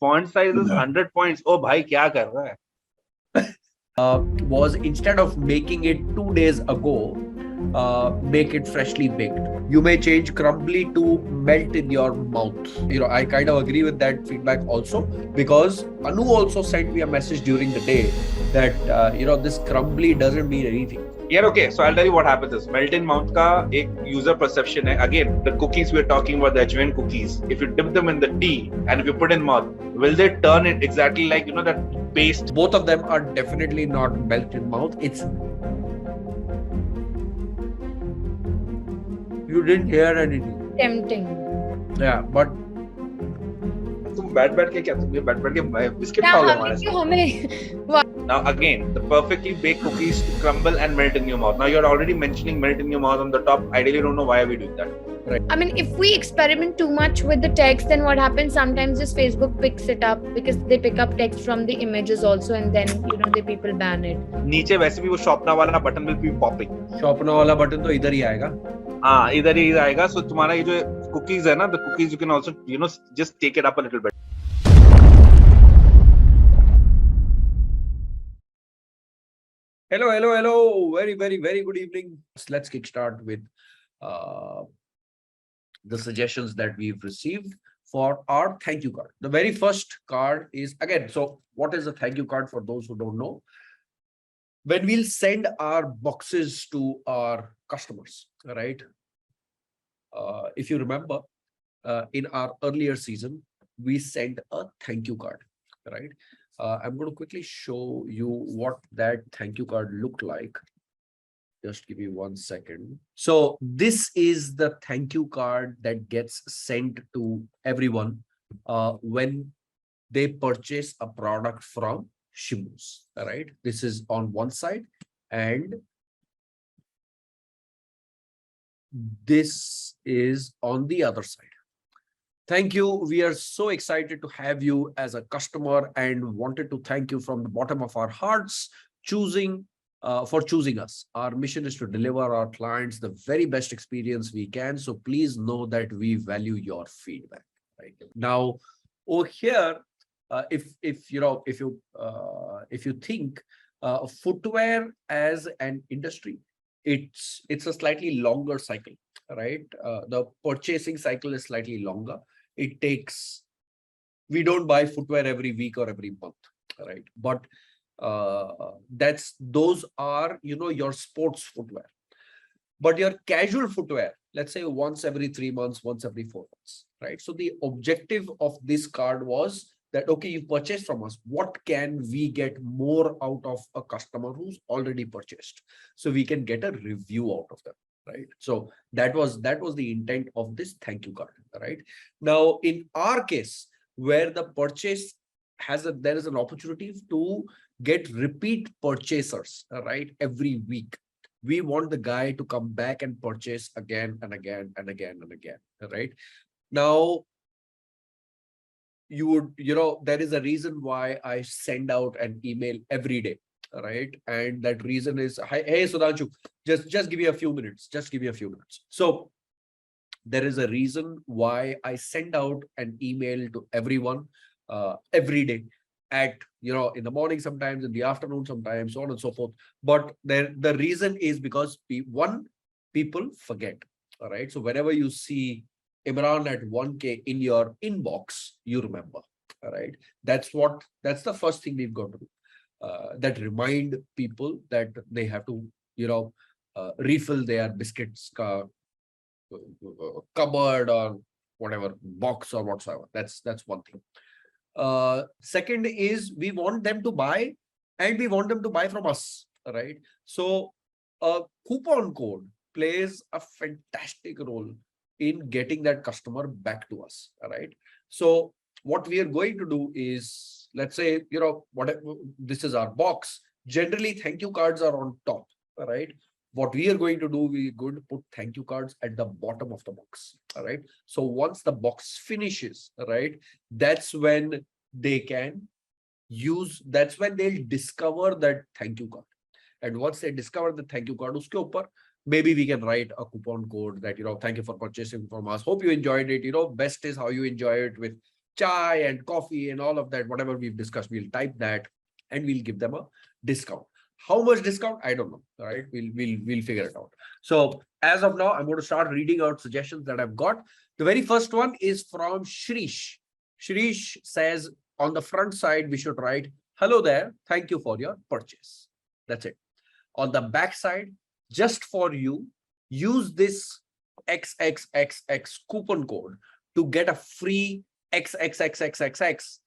font size is 100 points. Oh bhai, kya kar raha hai? Was instead of making it 2 days ago, make it freshly baked. You may change crumbly to melt in your mouth. I kind of agree with that feedback also, because Annu also sent me a message during the day that this crumbly doesn't mean anything. Yeah, okay. So I'll tell you what happens is melt in mouth ka ek user perception hai. Again, the cookies we're talking about, the ajwain cookies. If you dip them in the tea and if you put in mouth, will they turn it exactly like that paste? Both of them are definitely not melt in mouth. You didn't hear anything. Tempting. Yeah, but तुम बैठ के क्या तुम ये बैठ के biscuit खाओगे हमारे साथ? Now again, the perfectly baked cookies to crumble and melt in your mouth. Now you're already mentioning melt in your mouth on the top. I really don't know why are we doing that. Right. I mean, if we experiment too much with the text, then what happens? Sometimes just Facebook picks it up because they pick up text from the images also, and then the people ban it. नीचे वैसे भी वो शॉपना वाला button will be popping. शॉपना वाला button तो इधर ही आएगा. हाँ, इधर ही आएगा. So तुम्हारा ये जो cookies है ना, the cookies you can also just take it up a little bit. Hello. Very, very, very good evening. Let's kickstart with the suggestions that we've received for our thank you card. The very first card is, again, so what is a thank you card for those who don't know? When we'll send our boxes to our customers, right? If you remember, in our earlier season, we sent a thank you card, right? I'm going to quickly show you what that thank you card looked like. Just give me 1 second. So this is the thank you card that gets sent to everyone when they purchase a product from Shimu's, right? This is on one side and this is on the other side. Thank you. We are so excited to have you as a customer and wanted to thank you from the bottom of our hearts for choosing us. Our mission is to deliver our clients the very best experience we can. So please know that we value your feedback. Right now, over here, if you think footwear as an industry, it's a slightly longer cycle, right? The purchasing cycle is slightly longer. We don't buy footwear every week or every month, right? But those are your sports footwear. But your casual footwear, let's say once every 3 months, once every 4 months, right? So the objective of this card was that, okay, you purchased from us, what can we get more out of a customer who's already purchased, so we can get a review out of them, right? So that was the intent of this thank you card, right? Now in our case, where the purchase there is an opportunity to get repeat purchasers, right? Every week we want the guy to come back and purchase again and again and again and again, right? Now there is a reason why I send out an email every day, right? And that reason is, hey Sudhanshu, just give me a few minutes. So there is a reason why I send out an email to everyone every day at in the morning, sometimes in the afternoon, sometimes, so on and so forth. But the reason is because people forget. All right, so whenever you see Imran at 1K in your inbox, you remember. All right, that's the first thing we've got to do. That remind people that they have to refill their biscuits cupboard or whatever, box or whatsoever. That's one thing. Second is, we want them to buy, and we want them to buy from us, right? So a coupon code plays a fantastic role in getting that customer back to us. All right, so what we are going to do is, let's say this is our box. Generally thank you cards are on top, all right? What we are going to do, we're going to put thank you cards at the bottom of the box. All right, so once the box finishes, right, that's when they can that's when they'll discover that thank you card. And once they discover the thank you card, uske upar maybe we can write a coupon code that thank you for purchasing from us, hope you enjoyed it. Best is how you enjoy it with chai and coffee and all of that, whatever we've discussed, we'll type that and we'll give them a discount. How much discount? I don't know. All right, we'll figure it out. So as of now, I'm going to start reading out suggestions that I've got. The very first one is from Shrish. Shrish says on the front side, we should write, hello there, thank you for your purchase. That's it. On the back side, just for you, use this XXXX coupon code to get a free XXXXXX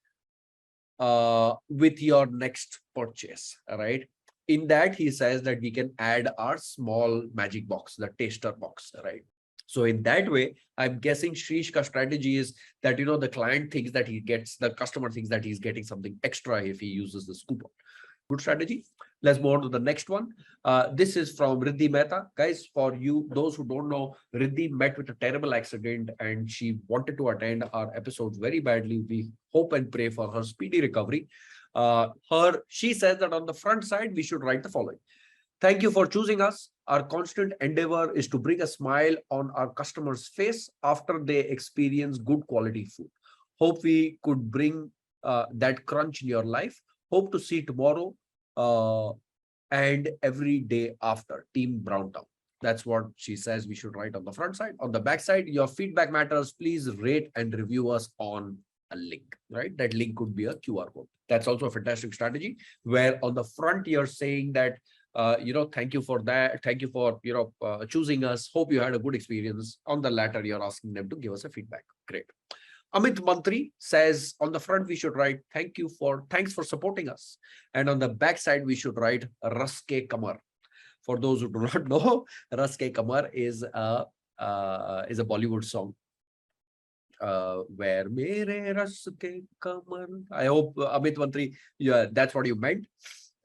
with your next purchase. All right. In that, he says that we can add our small magic box, the taster box, right? So in that way, I'm guessing Shrish's strategy is that, the client thinks that the customer thinks that he's getting something extra if he uses this coupon. Good strategy. Let's move on to the next one. This is from Riddhi Mehta. Guys, for you, those who don't know, Riddhi met with a terrible accident and she wanted to attend our episodes very badly. We hope and pray for her speedy recovery. She says that on the front side, we should write the following. Thank you for choosing us. Our constant endeavor is to bring a smile on our customers' face after they experience good quality food. Hope we could bring that crunch in your life. Hope to see tomorrow and every day after. Team Browntown. That's what she says we should write on the front side. On the back side, your feedback matters. Please rate and review us on a link, right? That link could be a QR code. That's also a fantastic strategy where on the front, you're saying that, thank you for that. Thank you for, choosing us. Hope you had a good experience. On the latter, you're asking them to give us a feedback. Great. Amit Mantri says on the front, we should write, thanks for supporting us. And on the back side, we should write Raske Kamar. For those who do not know, Raske Kamar is a Bollywood song. Where mere Raske Kamar. I hope Amit Mantri, yeah, that's what you meant.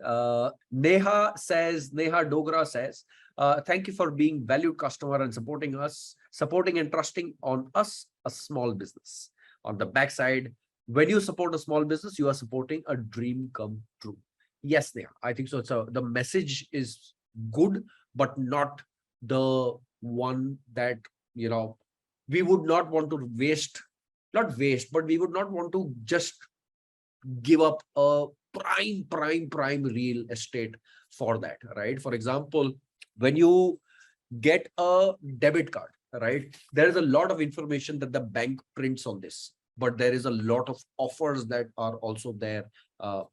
Neha Dogra says, thank you for being valued customer and supporting and trusting on us, a small business. On the backside, when you support a small business, you are supporting a dream come true. Yes, Neha, I think so. So the message is good, but not the one that, we would not want to but we would not want to just give up a prime real estate for that, right? For example, when you get a debit card, right, there is a lot of information that the bank prints on this, but there is a lot of offers that are also there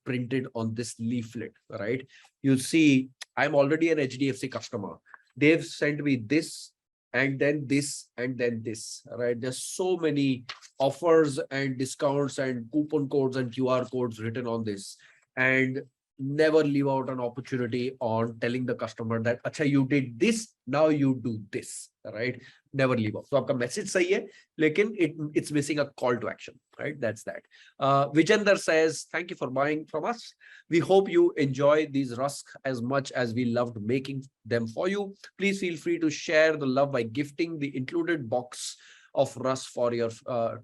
printed on this leaflet, right? You see, I'm already an HDFC customer. They've sent me this and then this and then this, right? There's so many offers and discounts and coupon codes and QR codes written on this, and never leave out an opportunity on telling the customer that, acha, you did this, now you do this, right? Never leave out. So, aapka message sahi hai, lekin it's missing a call to action, right? That's that. Vijender says, thank you for buying from us. We hope you enjoy these rusks as much as we loved making them for you. Please feel free to share the love by gifting the included box of rusk for your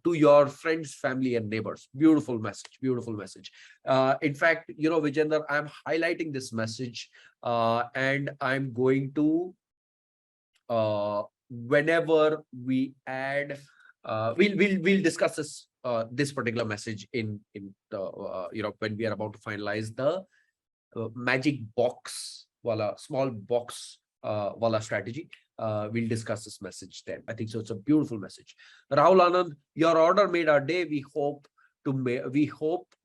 to your friends, family, and neighbors. Beautiful message. Beautiful message. In fact, Vijender, I'm highlighting this message and I'm going to whenever we add, we'll discuss this particular message in the when we are about to finalize the magic box wala small box wala strategy. We'll discuss this message then. I think so. It's a beautiful message. Rahul Anand, your order made our day. We hope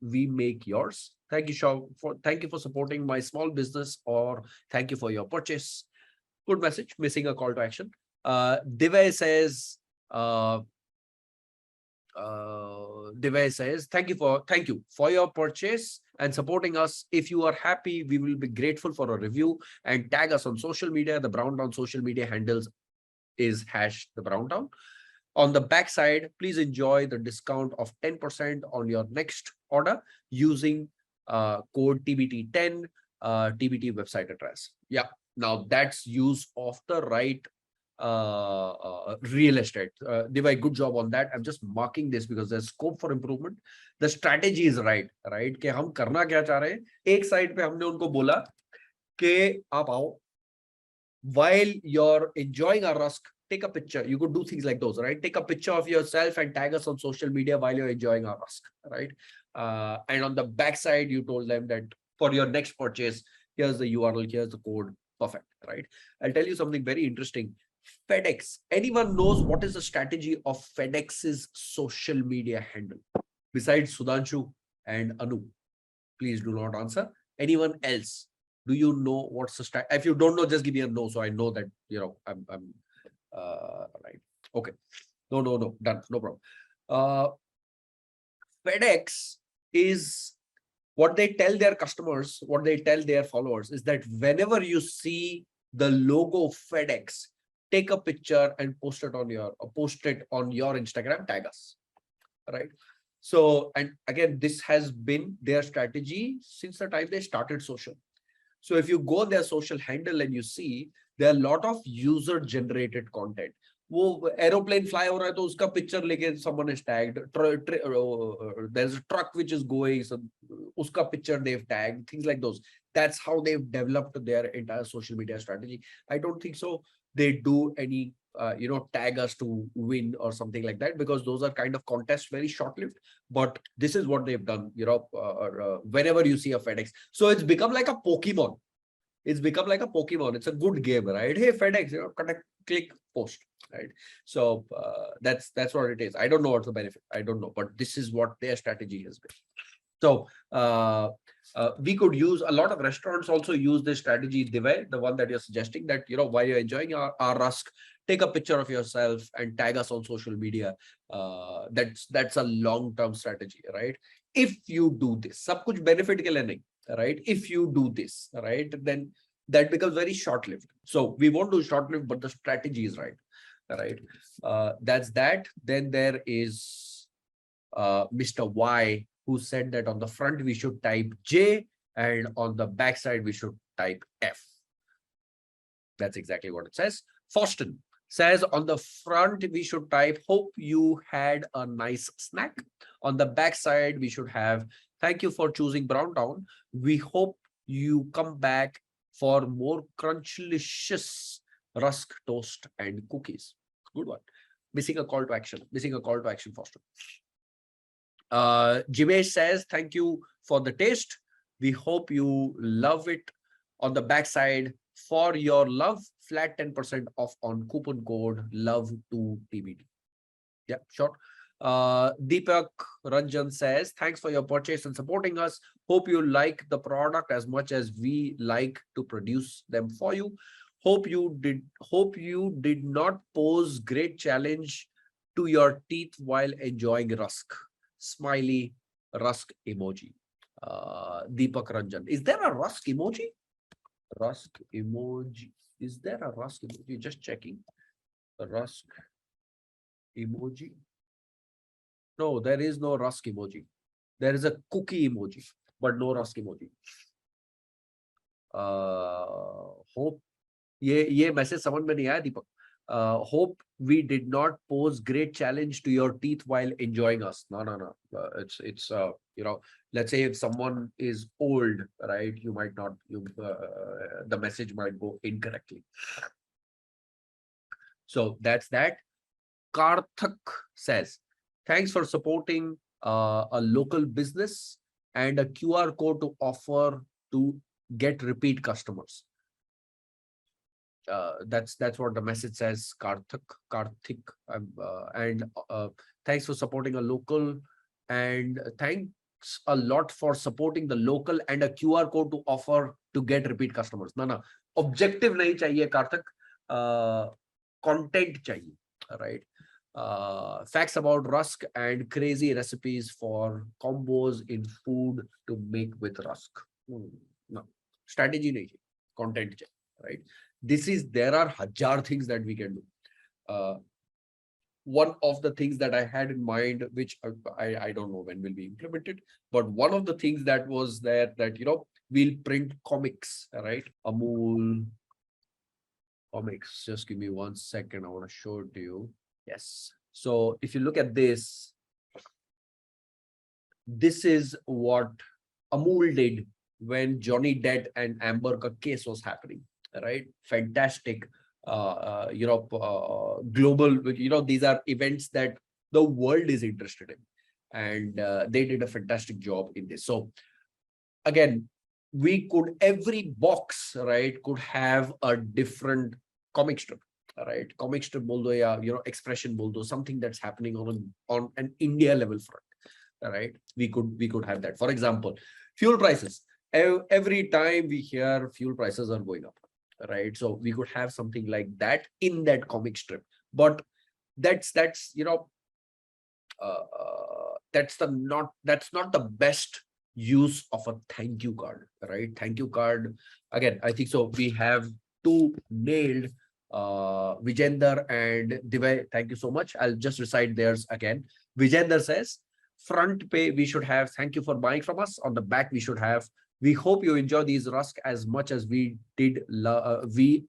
we make yours. Thank you, thank you for supporting my small business, or thank you for your purchase. Good message. Missing a call to action. Divay says, thank you for your purchase and supporting us. If you are happy, we will be grateful for a review and tag us on social media. The Browntown social media handles is #TheBrowntown. On the back side, please enjoy the discount of 10% on your next order using code TBT10, TBT website address. Yeah, now that's use of the right real estate. Divai, good job on that. I'm just marking this because there's scope for improvement. The strategy is right कि हम करना क्या चाह रहे हैं. एक side पे हमने उनको बोला कि आप आओ, while you're enjoying our rusk, take a picture. You could do things like those, right? Take a picture of yourself and tag us on social media while you're enjoying our rusk, right? And on the backside, you told them that for your next purchase, here's the URL, here's the code. Perfect, right? I'll tell you something very interesting. FedEx, anyone knows what is the strategy of FedEx's social media handle? Besides Sudhanshu and Annu, please do not answer. Anyone else? Do you know what's the strategy? If you don't know, just give me a no, so I know that, you know, I'm right. Okay. No, done. No problem. FedEx is what they tell their customers, what they tell their followers is that whenever you see the logo FedEx, take a picture and post it on your Instagram, tag us, right? So, and again, this has been their strategy since the time they started social. So if you go their social handle and you see there are a lot of user generated content. वो aeroplane fly हो रहा है तो उसका picture लेके someone is tagged. There's a truck which is going, so उसका picture they've tagged, things like those. That's how they've developed their entire social media strategy. I don't think so they do any tag us to win or something like that, because those are kind of contests, very short-lived. But this is what they've done, whenever you see a FedEx. So it's become like a Pokemon. It's become like a Pokemon. It's a good game, right? Hey, FedEx, connect, click, post, right? So that's what it is. I don't know what's the benefit. I don't know, but this is what their strategy has been. So we could use, a lot of restaurants also use this strategy, the one that you're suggesting, that, while you're enjoying our rusk, take a picture of yourself and tag us on social media. That's a long-term strategy, right? If you do this, sab kuch benefit ke liye nahi, right? If you do this, right, then that becomes very short-lived. So we won't do short-lived, but the strategy is right, right? That's that. Then there is Mr. Y, who said that on the front we should type J and on the back side we should type F. That's exactly what it says. Foston says on the front we should type hope you had a nice snack. On the back side we should have thank you for choosing Browntown. We hope you come back for more crunchlicious rusk, toast and cookies. Good one. Missing a call to action. Missing a call to action, Foston. Jimesh says, thank you for the taste. We hope you love it. On the backside, for your love, flat 10% off on coupon code love2tbd. Yeah, sure. Deepak Ranjan says, thanks for your purchase and supporting us. Hope you like the product as much as we like to produce them for you. Hope you did not pose great challenge to your teeth while enjoying rusk. Smiley rusk emoji. Deepak Ranjan. Is there a rusk emoji? Rusk emoji. Is there a rusk emoji? Just checking. The rusk emoji. No, there is no rusk emoji. There is a cookie emoji, but no rusk emoji. Hope ye message समझ में नहीं आया दीपक. Hope we did not pose great challenge to your teeth while enjoying us. No. It's let's say if someone is old, right, you might not, the message might go incorrectly. So that's that. Karthik says, thanks for supporting a local business and a QR code to offer to get repeat customers. That's what the message says, Karthik. And thanks for supporting a local, and thanks a lot for supporting the local and a QR code to offer to get repeat customers. No, objective nahi chahiye, Karthik. Content chahiye, right? Facts about rusk and crazy recipes for combos in food to make with rusk. No, strategy nahi, content chahiye, right? There are hajar things that we can do. One of the things that I had in mind, which I don't know when will be implemented, but one of the things that was there that, we'll print comics, right? Amul comics. Just give me 1 second. I want to show it to you. Yes. So if you look at this, this is what Amul did when Johnny Depp and Amber ka case was happening. Right? Fantastic. global, these are events that the world is interested in, and they did a fantastic job in this. So again, every box, right, could have a different comic strip, right? Comic strip bol do, ya, expression bol do, something that's happening on an India level front, right? We could have that. For example, fuel prices. Every time we hear fuel prices are going up, right? So we could have something like that in that comic strip. But that's that's not the best use of a thank you card, right? Thank you card, again, I think so we have two nailed, Vijender and Divay. Thank you so much. I'll just recite theirs again. Vijender says, front pay we should have thank you for buying from us. On the back we should have, we hope you enjoy these rusk as much as we did,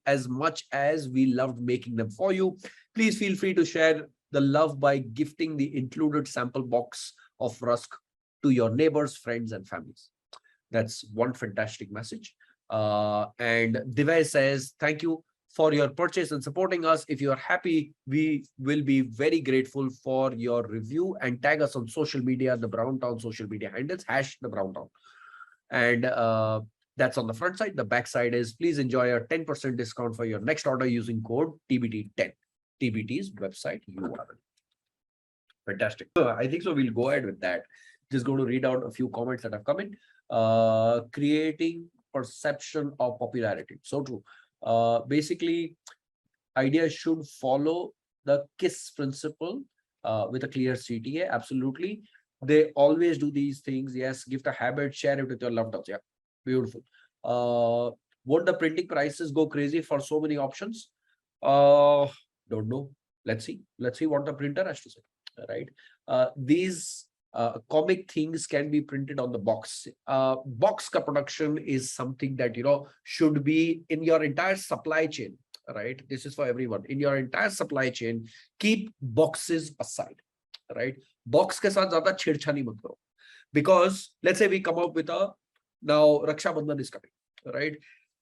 as much as we loved making them for you. Please feel free to share the love by gifting the included sample box of rusk to your neighbors, friends, and families. That's one fantastic message. And Divay says, thank you for your purchase and supporting us. If you are happy, we will be very grateful for your review, and tag us on social media, the Brown Town social media handles, # the Brown Town. And that's on the front side. The back side is, please enjoy a 10% discount for your next order using code TBT10. TBT's website URL. Fantastic. I think so. We'll go ahead with that. Just going to read out a few comments that have come in. Creating perception of popularity. So true. Basically, ideas should follow the KISS principle with a clear CTA. Absolutely. They always do these things. Yes, gift a habit, share it with your loved ones. Yeah, beautiful. Won't the printing prices go crazy for so many options? Don't know. Let's see what the printer has to say, right? These comic things can be printed on the box. Box production is something that should be in your entire supply chain, right? This is for everyone. In your entire supply chain, keep boxes aside, right? Box ke saath zyada chhedchhani mat karo, because let's say we come up with now Raksha Bandhan is coming, right?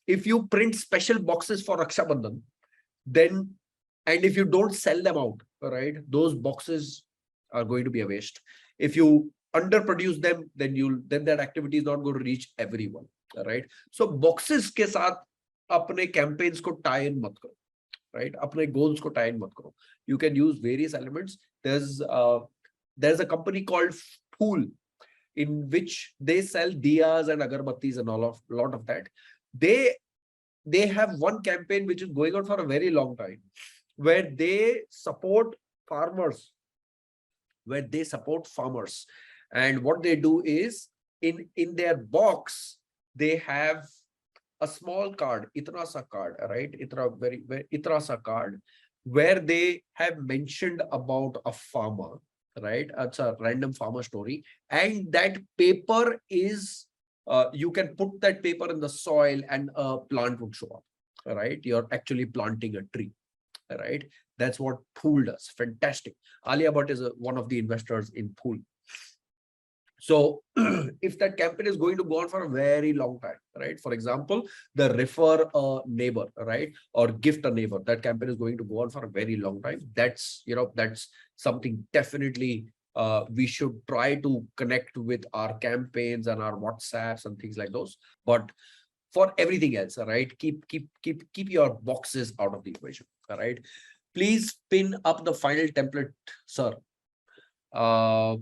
If you print special boxes for Raksha Bandhan, then, and if you don't sell them out, right, those boxes are going to be a waste. If you underproduce them, then that activity is not going to reach everyone, right? So boxes ke saath apne campaigns ko tie in mat karo, right? Apne goals ko tie in mat karo. You can use various elements. There's a company called Phool, in which they sell diyas and agarbattis and lot of that. They have one campaign which is going on for a very long time, where they support farmers, and what they do is, in their box they have a small card, itna sa card, right? Itna sa card, where they have mentioned about a farmer, right? It's a random farmer story, and that paper is you can put that paper in the soil and a plant would show up, right? You're actually planting a tree, right? That's what Phool does. Fantastic. Alia Bhatt is one of the investors in Phool. So if that campaign is going to go on for a very long time, right? For example, the refer a neighbor, right? Or gift a neighbor, that campaign is going to go on for a very long time. That's something definitely we should try to connect with our campaigns and our WhatsApps and things like those. But for everything else, right, keep your boxes out of the equation. All right, please pin up the final template, sir. The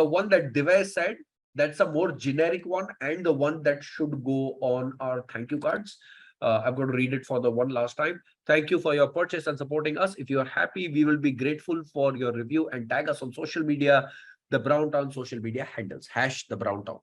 one that Divay said, that's a more generic one, and the one that should go on our thank you cards. I'm going to read it for the one last time. Thank you for your purchase and supporting us. If you are happy, we will be grateful for your review, and tag us on social media, the Brown Town social media handles, # the Brown Town.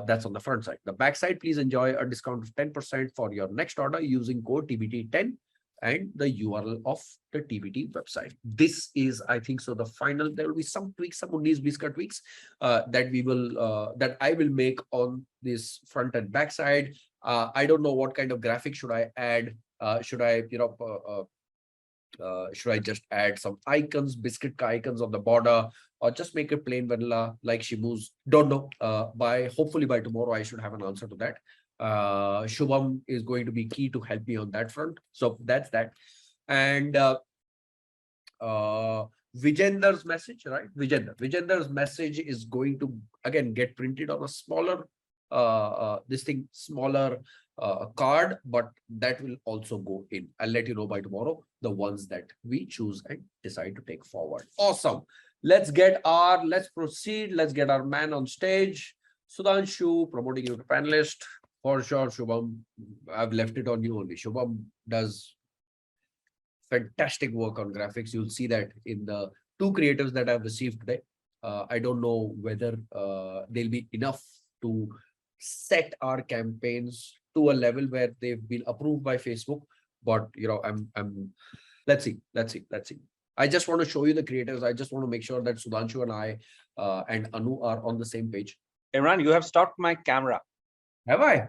That's on the front side. The back side, please enjoy a discount of 10% for your next order using code TBT10 and the URL of the TBT website. This is, I think so, the final. There will be some tweaks, some 19-20 tweaks that I will make on this front and back side. I don't know what kind of graphic should I add. Should I just add some icons, biscuit icons on the border, or just make it plain vanilla like Shibu's? Don't know. Hopefully by tomorrow I should have an answer to that. Shubham is going to be key to help me on that front. So that's that. And Vijender's message, right? Vijender's message is going to again get printed on a smaller smaller card, but that will also go in. I'll let you know by tomorrow the ones that we choose and decide to take forward. Awesome. Let's proceed. Let's get our man on stage. Sudhanshu, promoting you to panelist. For sure, Shubham, I've left it on you only. Shubham does fantastic work on graphics. You'll see that in the 2 creatives that I've received today. I don't know whether they'll be enough to set our campaigns to a level where they've been approved by Facebook. But let's see. I just want to show you the creators. I just want to make sure that Sudhanshu and I and Annu are on the same page. Imran, you have stopped my camera. Have I?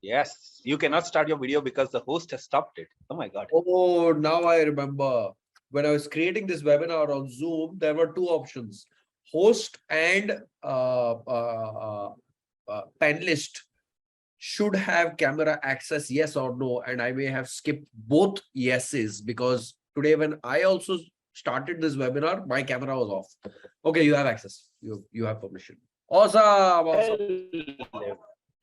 Yes, you cannot start your video because the host has stopped it. Oh my God. Oh, now I remember. When I was creating this webinar on Zoom, there were 2 options: host and panelist should have camera access, yes or no. And I may have skipped both yeses because today when I also started this webinar, my camera was off. Okay, you have access. You have permission. Awesome.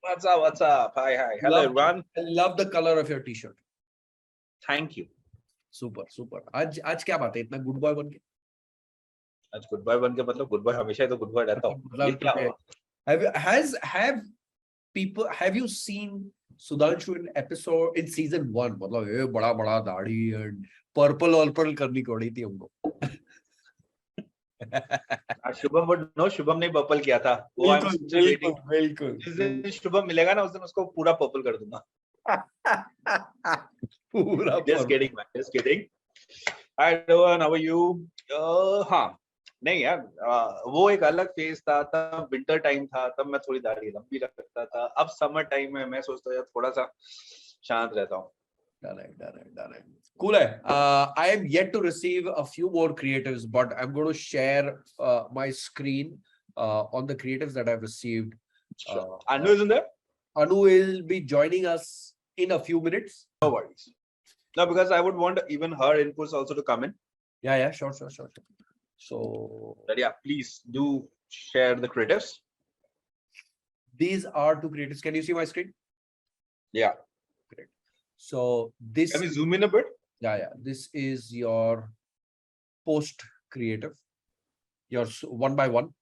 What's up? Hi. Hello, everyone. I love the color of your t-shirt. Thank you. Super. आज क्या बात है इतना good boy बन के? आज good boy बन के मतलब good boy हमेशा ही तो good boy रहता हूँ। ये क्या हुआ? Have you seen Sudhanshu in season 1? मतलब ये बड़ा दाढ़ी and purple करनी पड़ी थी हमको. Shubham would know. शुभम ने पर्पल किया था. वो I'm still waiting. बिल्कुल. जिस दिन शुभम मिलेगा ना उस दिन उसको पूरा पर्पल कर दूंगा. Just kidding, man. Just kidding. Hi everyone, how are you? हाँ, नहीं यार, वो एक अलग फेज था. तब विंटर टाइम था, तब मैं थोड़ी दाढ़ी लंबी रखता था. अब समर टाइम में मैं सोचता हूँ थोड़ा सा शांत रहता हूँ. Done. Cool. I am yet to receive a few more creatives, but I'm going to share my screen on the creatives that I've received. Annu isn't there? Annu will be joining us in a few minutes. No worries. No, because I would want even her inputs also to come in. Yeah, sure. So, but yeah, please do share the creatives. These are 2 creatives. Can you see my screen? Yeah. Great. So this. Can we zoom in a bit? Yeah. This is your post creative. Your 1 by 1.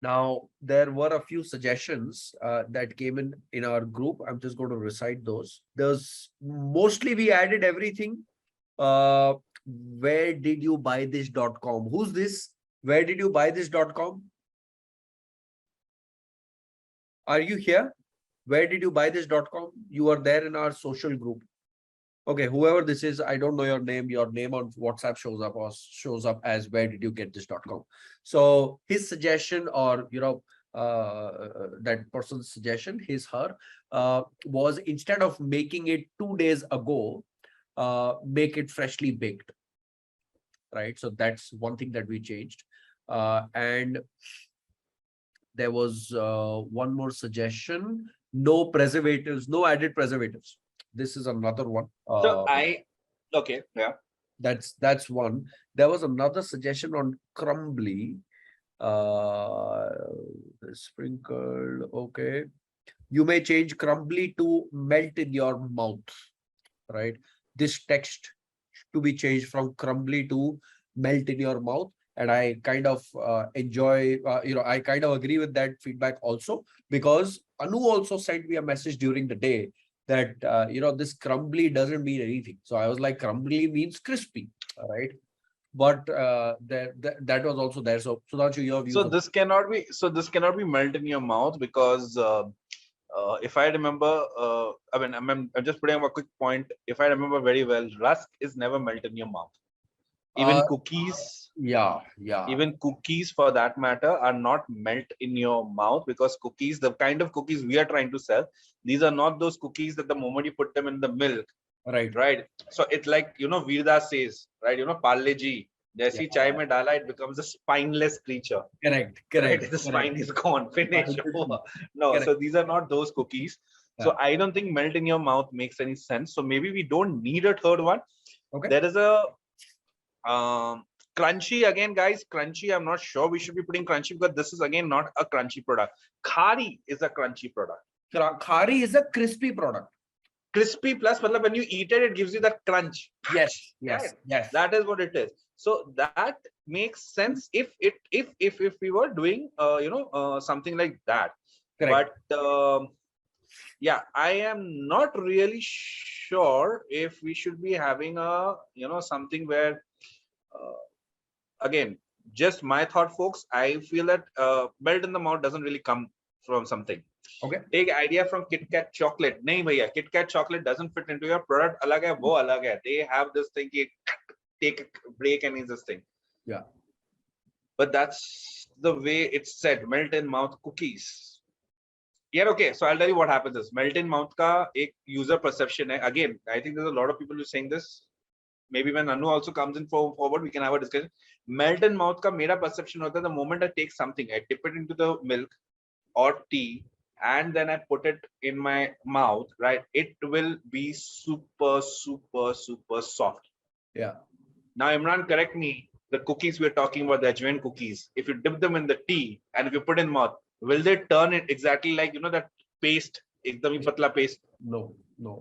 Now, there were a few suggestions that came in our group. I'm just going to recite those. Mostly we added everything. Where did you buy this.com? Who's this? Where did you buy this.com? Are you here? Where did you buy this.com? You are there in our social group. Okay, whoever this is, I don't know your name. Your name on WhatsApp shows up as where did you get this.com. So his suggestion, or that person's suggestion, her, was instead of making it 2 days ago, make it freshly baked. Right. So that's one thing that we changed. And there was one more suggestion: no preservatives, no added preservatives. This is another one. Okay, yeah. That's one. There was another suggestion on crumbly. Sprinkled. Okay. You may change crumbly to melt in your mouth. Right. This text to be changed from crumbly to melt in your mouth. And I kind of enjoy, I kind of agree with that feedback also, because Annu also sent me a message during the day that, this crumbly doesn't mean anything. So I was like, crumbly means crispy, right? But that was also there. So Sudhanshu, your view. So this cannot be melt in your mouth because if I remember, I'm just putting up a quick point. If I remember very well, rusk is never melt in your mouth. Even cookies. Yeah. Even cookies, for that matter, are not melt in your mouth, because cookies, the kind of cookies we are trying to sell, these are not those cookies that the moment you put them in the milk. Right. So it's like, Veerdas says, right? Parle Ji, Jaisi chai mein dala, it becomes a spineless creature. Correct. Right? The spine is gone. Finish. Over. No, Correct. so these are not those cookies. So I don't think melt in your mouth makes any sense. So maybe we don't need a third one. Okay. There is a crunchy again, guys. Crunchy. I'm not sure we should be putting crunchy because this is again not a crunchy product. Khari is a crunchy product. Khari is a crispy product. Crispy plus, when you eat it, it gives you that crunch. Yes. Right? Yes. That is what it is. So that makes sense if we were doing something like that. Correct. But yeah, I am not really sure if we should be having a something where again, just my thought, folks. I feel that melt in the mouth doesn't really come from something. Okay. Take idea from Kit Kat chocolate. Nahi bhaiya, Kit Kat chocolate doesn't fit into your product. Alag hai, wo alag hai. They have this thing, take a break and use this thing. Yeah. But that's the way it's said. Melt in mouth cookies. Yeah, okay. So I'll tell you what happens is melt in mouth ka ek user perception hai. Again, I think there's a lot of people who are saying this. Maybe when Annu also comes in forward, we can have a discussion. Melt in mouth ka mera perception hota hai, the moment I take something, I dip it into the milk or tea, and then I put it in my mouth, right? It will be super, super, super soft. Yeah. Now, Imran, correct me. The cookies we're talking about, the ajwain cookies, if you dip them in the tea and if you put in mouth, will they turn it exactly like, that paste, ekdam patla paste? No,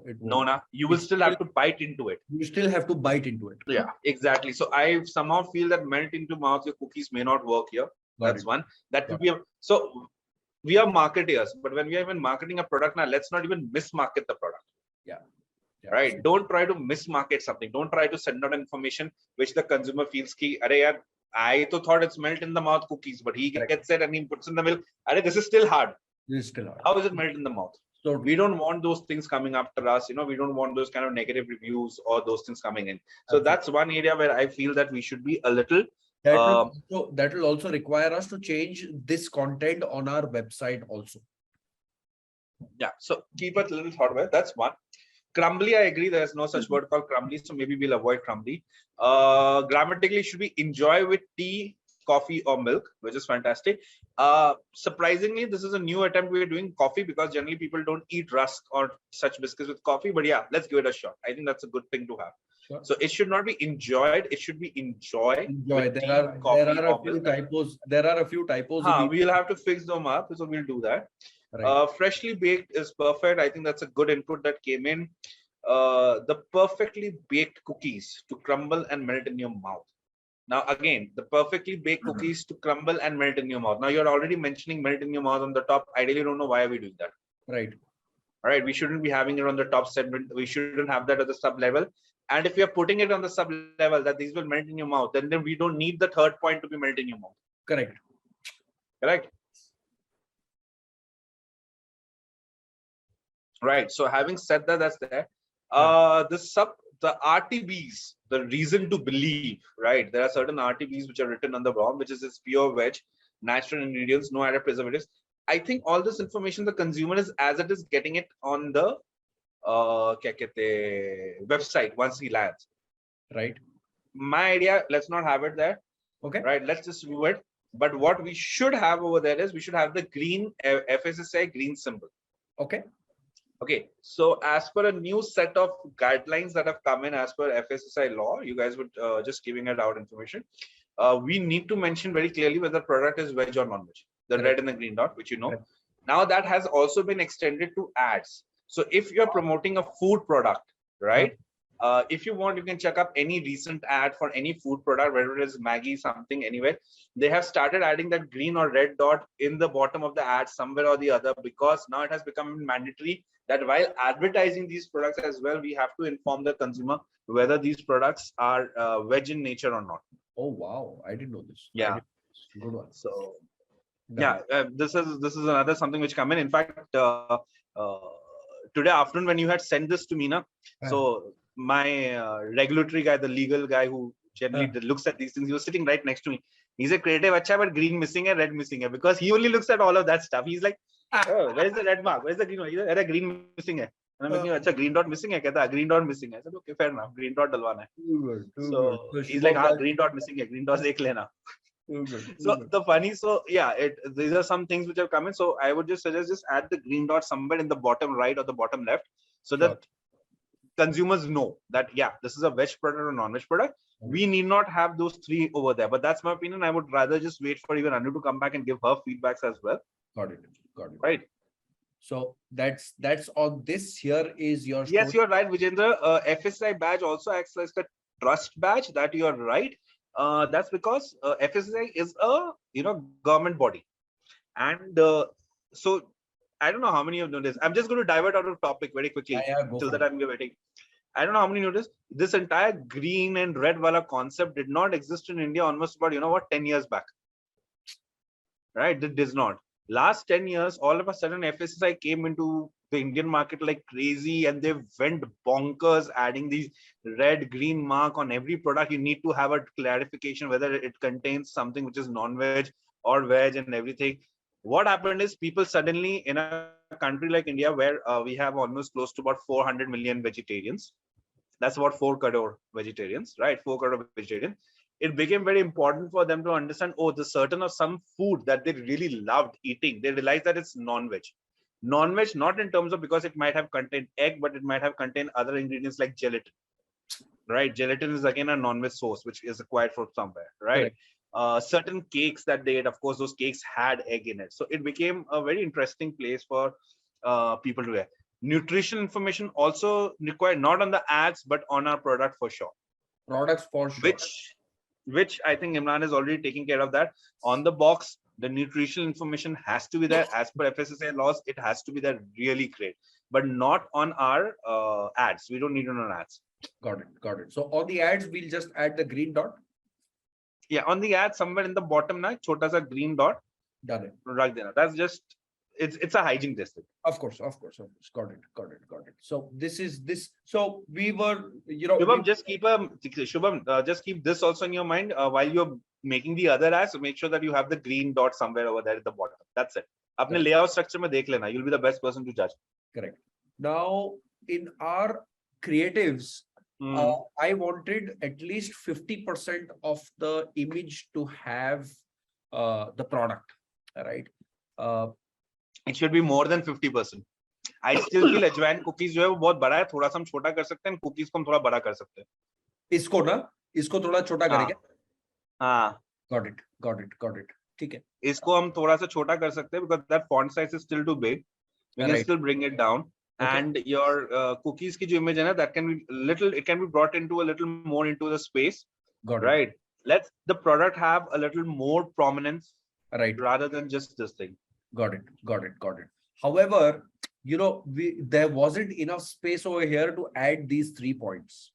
it won't. No, na. You will still have to bite into it. You still have to bite into it. Yeah, exactly. So I somehow feel that melt into mouth, your cookies may not work here. That's one. That could be so we are marketeers, but when we are even marketing a product now, let's not even mismarket the product. Yeah. Right. Don't try to mismarket something. Don't try to send out information which the consumer feels ki, "Arey yaar, I thought it's melt in the mouth cookies," but he gets it and he puts in the milk. Arey, this is still hard. This is still hard. How is it melt in the mouth? So we don't want those things coming after us. We don't want those kind of negative reviews or those things coming in. So that's one area where I feel that we should be a little. That will also require us to change this content on our website also. Yeah. So keep it a little thought about. That's one. Crumbly, I agree. There's no such word called crumbly, so maybe we'll avoid crumbly. Grammatically, should we enjoy with tea, coffee, or milk, which is fantastic. Surprisingly, this is a new attempt we're doing coffee because generally people don't eat rusk or such biscuits with coffee. But yeah, let's give it a shot. I think that's a good thing to have. Sure. So it should not be enjoyed. It should be enjoy. There are a few typos. There are a few typos. We'll have to fix them up. So we'll do that. Right. Freshly baked is perfect. I think that's a good input that came in. The perfectly baked cookies to crumble and melt in your mouth. Now, again, the perfectly baked cookies to crumble and melt in your mouth. Now, you're already mentioning melt in your mouth on the top. I really don't know why are we doing that. Right. All right. We shouldn't be having it on the top segment. We shouldn't have that at the sub level. And if you're putting it on the sub level that these will melt in your mouth, then we don't need the third point to be melt in your mouth. Correct. Correct. Right. So having said that, that's there. The RTBs, the reason to believe, right? There are certain RTBs which are written on the BOM, which is this pure veg, natural ingredients, no added preservatives. I think all this information the consumer is as it is getting it on the website once he lands. Right. My idea, let's not have it there. Okay. Right. Let's just do it. But what we should have over there is we should have the green FSSAI green symbol. Okay. Okay, so as per a new set of guidelines that have come in as per FSSAI law, you guys would just giving it out information. We need to mention very clearly whether the product is veg or non-veg, the red and the green dot, which you know. Now that has also been extended to ads. So if you're promoting a food product, right? If you want, you can check up any recent ad for any food product, whether it is Maggie, something, anywhere. They have started adding that green or red dot in the bottom of the ad somewhere or the other, because now it has become mandatory that while advertising these products as well, we have to inform the consumer whether these products are veg in nature or not. Oh, wow. I didn't know this. Yeah. Good one. So, yeah, this is another something which come in. In fact, today afternoon when you had sent this to me, so my regulatory guy, the legal guy who generally looks at these things, he was sitting right next to me. He's a creative, but green missing and red missing, because he only looks at all of that stuff. He's like, oh, where's the red mark? Where's the green one? Green missing? And I'm like, अच्छा green dot missing है, कहता green dot missing है. I said okay, fair enough, green dot डलवाना है. So he's like, हाँ green dot missing है, green dot देख लेना. So the funny, so yeah, these are some things which have come in. So I would just suggest just add the green dot somewhere in the bottom right or the bottom left, so that consumers know that yeah, this is a veg product or non-veg product. We need not have those three over there. But that's my opinion. I would rather just wait for even Annu to come back and give her feedbacks as well. Got it. Right. So that's on this. Here is your store. Yes, you're right, Vijendra. FSI badge also acts like a trust badge. That you're right. That's because FSI is a government body, and so I don't know how many of you know this. I'm just going to divert out of topic very quickly till that I'm waiting. I don't know how many noticed this entire green and red wala concept did not exist in India almost about 10 years back. Right? It does not. Last 10 years, all of a sudden FSSI came into the Indian market like crazy, and they went bonkers, adding these red green mark on every product. You need to have a clarification whether it contains something which is non-veg or veg and everything. What happened is people suddenly, in a country like India, where we have almost close to about 400 million vegetarians, that's about 4 crore vegetarians, right? 4 crore vegetarians. It became very important for them to understand, oh, the certain of some food that they really loved eating, they realized that it's non-veg. Non-veg, not in terms of because it might have contained egg, but it might have contained other ingredients like gelatin, right? Gelatin is again a non-veg source, which is acquired from somewhere, right? Certain cakes that they ate, of course, those cakes had egg in it. So it became a very interesting place for people to get. Nutritional information also required, not on the ads, but on our product for sure. Products for sure. Which I think Imran is already taking care of that. On the box, the nutritional information has to be there. As per FSSAI laws, it has to be there really great, but not on our ads. We don't need it on ads. Got it. So on the ads, we'll just add the green dot. Yeah, on the ad, somewhere in the bottom, na chota sa green dot. Done it. Rag dena. That's just, it's a hygiene testing. Of course. Got it. So this is this. So we were, Shubham, just keep this also in your mind while you're making the other ads. So make sure that you have the green dot somewhere over there at the bottom. That's it. Apne layout structure mein dekh lena. You'll be the best person to judge. Correct. Now in our creatives, I wanted at least 50% of the image to have the product, right? It should be more than 50%. I still feel ajwain cookies जो है वो बहुत बड़ा है, थोड़ा सा हम छोटा कर सकते हैं, cookies को हम थोड़ा बड़ा कर सकते हैं. इसको थोड़ा छोटा करेंगे. हाँ. Got it. ठीक है. इसको हम थोड़ा सा छोटा कर सकते हैं because that font size is still too big. We can still bring it down. Okay. And your cookies की जो image है ना, that can be it can be brought into a little more into the space. Got it. Right. Let the product have a little more prominence. Right. Rather than just this thing. Got it. However, there wasn't enough space over here to add these 3 points,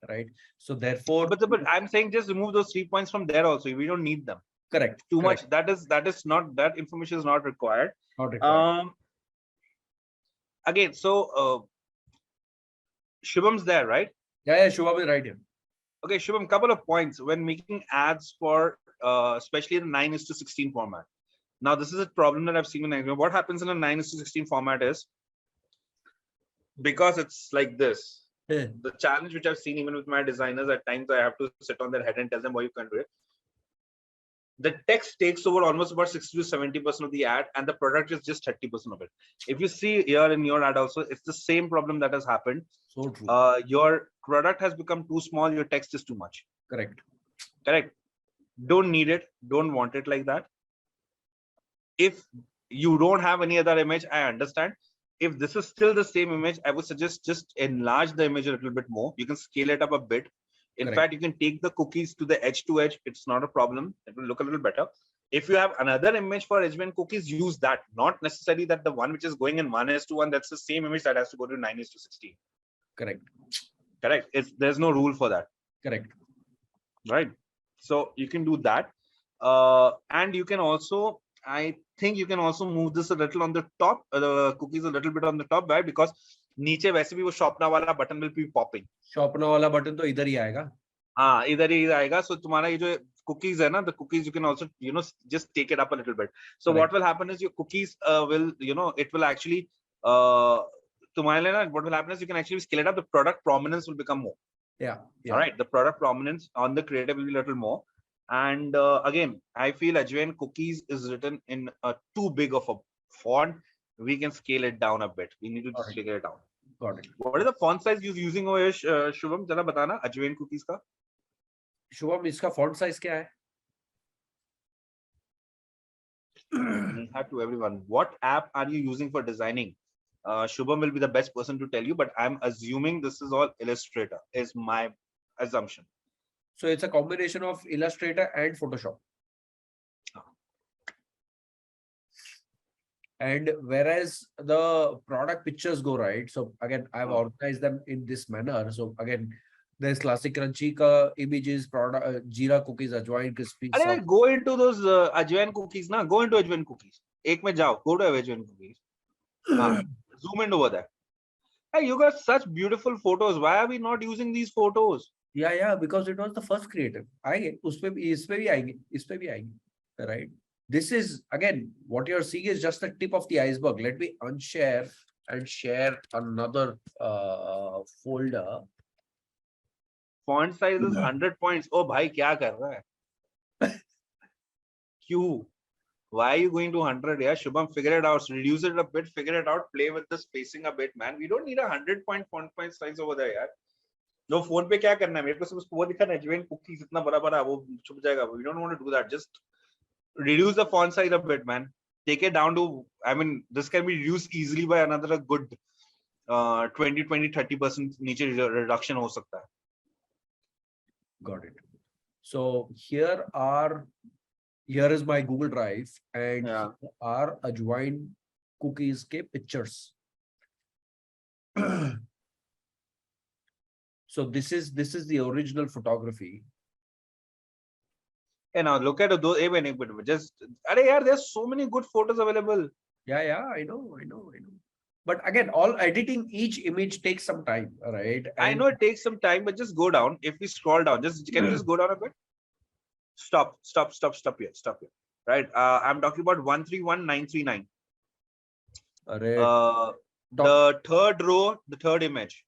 right? So therefore, but I'm saying just remove those 3 points from there also. We don't need them. Correct. Too much. That is not, that information is not required. Not required. Again, so Shubham's there, right? Yeah, Shubham is right here. Okay, Shubham, couple of points when making ads for especially the 9:16 format. Now, this is a problem that I've seen in what happens in a 9:16 format is, because it's like this. The challenge which I've seen even with my designers, at times I have to sit on their head and tell them why you can't do it. The text takes over almost about 60 to 70% of the ad, and the product is just 30% of it. If you see here in your ad also, it's the same problem that has happened. So true. Your product has become too small, your text is too much. Correct. Don't need it, don't want it like that. If you don't have any other image, I understand. If this is still the same image, I would suggest just enlarge the image a little bit more. You can scale it up a bit. In fact, you can take the cookies to the edge to edge. It's not a problem. It will look a little better. If you have another image for edge-bend cookies, use that. Not necessarily that the one which is going in 1:1, that's the same image that has to go to 9:16. Correct. There's no rule for that. Correct. Right. So you can do that. And you can also, I think you can also move this a little on the top, the cookies a little bit on the top, right? Because नीचे वैसे भी वो शॉपना वाला button will be popping. शॉपना वाला button तो इधर ही आएगा. हाँ, इधर ही आएगा. So तुम्हारा ये जो cookies है ना, the cookies you can also, just take it up a little bit. So what will happen is your cookies will, it will actually what will happen is you can actually scale it up. The product prominence will become more. Yeah. All right. The product prominence on the creative will be a little more. And again, I feel Ajwain cookies is written in too big of a font. We can scale it down a bit. We need to scale it down. Got it. What is the font size you're using over here, Shubham? Jara batana, Ajwain cookies ka. Shubham, iska font size kya hai? To everyone, what app are you using for designing? Shubham will be the best person to tell you, but I'm assuming this is all Illustrator, is my assumption. So it's a combination of Illustrator and Photoshop. And whereas the product pictures go right, so again, I've organized them in this manner. So again, there's classic crunchy ka images, product, jeera cookies, ajwain crispy. Go into those ajwain cookies, na. Go into ajwain cookies. Ek mein jao. Go to ajwain cookies. Zoom in over there. Hey, you got such beautiful photos. Why are we not using these photos? Yeah, because it was the first creative. Right? This is again what you're seeing is just the tip of the iceberg. Let me unshare and share another folder. Font size is 100 points. Oh, bhai, kya kar raha hai? Q. Why are you going to 100? Yeah, Shubham, figure it out. Reduce it a bit, figure it out, play with the spacing a bit, man. We don't need a 100-point font size over there, yaar. No phone pe kya karna hai? Mere ko sab usko wo dikha na Ajwain cookies itna bada wo chup jayega. We don't want to do that. Just reduce the font size a bit, man. Take it down to, I mean, this can be reduced easily by another good 20-30% niche reduction ho sakta hai. Got it. So here is my Google Drive and here are Ajwain cookies ke pictures. So this is the original photography. And now look at those. Just, there's so many good photos available. Yeah, I know. But again, all editing each image takes some time, right? And I know it takes some time, but just go down. If we scroll down, can you just go down a bit? Stop here. Right. I'm talking about 131939. The third row, the third image.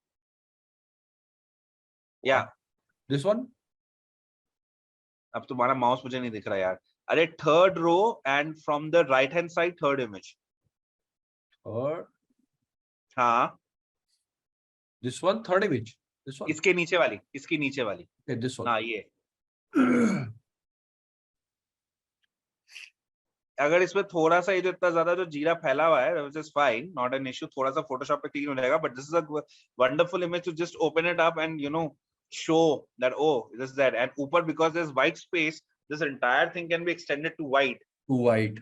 Yeah. This one? अब तुम्हारा mouse मुझे नहीं दिख रहा यार. अरे third row and from the right hand side third image. Or हाँ. This one third image. This one. इसके नीचे वाली. Okay, this one. हाँ ये. अगर इसमें थोड़ा सा ये जो इतना ज्यादा जो जीरा फैला हुआ है, which is fine, not an issue. थोड़ा सा Photoshop पे clean हो जाएगा, but this is a wonderful image to just open it up and show that this is that. And ऊपर because there's white space, this entire thing can be extended to white. To white.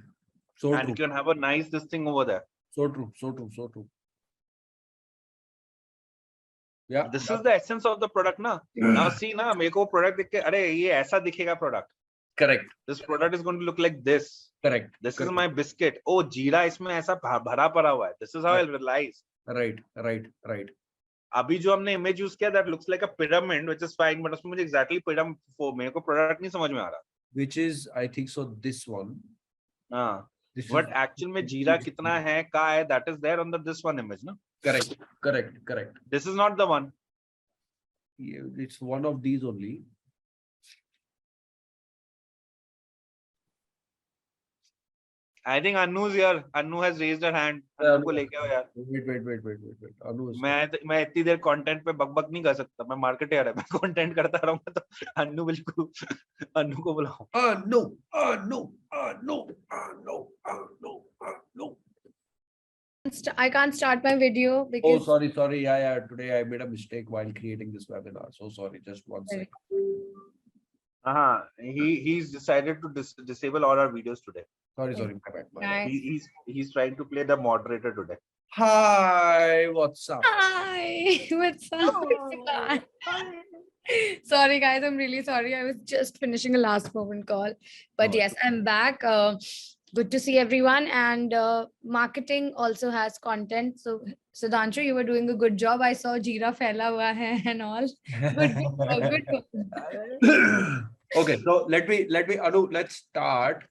So and true. you can have a nice this thing over there. So true. Yeah. This is the essence of the product, na. Now see, na, मेरे को product दिख के, अरे ये ऐसा दिखेगा product. Correct. This product is going to look like this. Correct. This is my biscuit. Oh, jeera इसमें ऐसा भरा पड़ा हुआ है. This is how I'll realize. Right. अभी जो हमने image use किया, that looks like a pyramid, which is fine, but उसमें मुझे exactly pyramid मेरे को product नहीं समझ में आ रहा. Which is, I think so, this one. हाँ. But actually में जीरा कितना है, क्या है, that is there on this one image, ना? Correct. This is not the one. Yeah, it's one of these only. I think Annu's here. Annu has raised her hand. Annu को लेके आओ यार. Wait. Annu is मैं इतनी देर content पे बक नहीं कर सकता. मैं marketer है. मैं content करता रहूँगा तो Annu बिल्कुल Annu को बुलाओ. No. I can't start my video because. Oh, sorry. Yeah. Today I made a mistake while creating this webinar. So sorry. Just one second. He's decided to disable all our videos today. Sorry. My bad. He's trying to play the moderator today. Hi, what's up? Hi, what's up? Sorry, guys. I'm really sorry. I was just finishing a last moment call. But yes, I'm back. Good to see everyone. And marketing also has content. So, Sudhanshu, you were doing a good job. I saw jeera fela hua hai and all. Good. Okay, so let me Anu, let's start.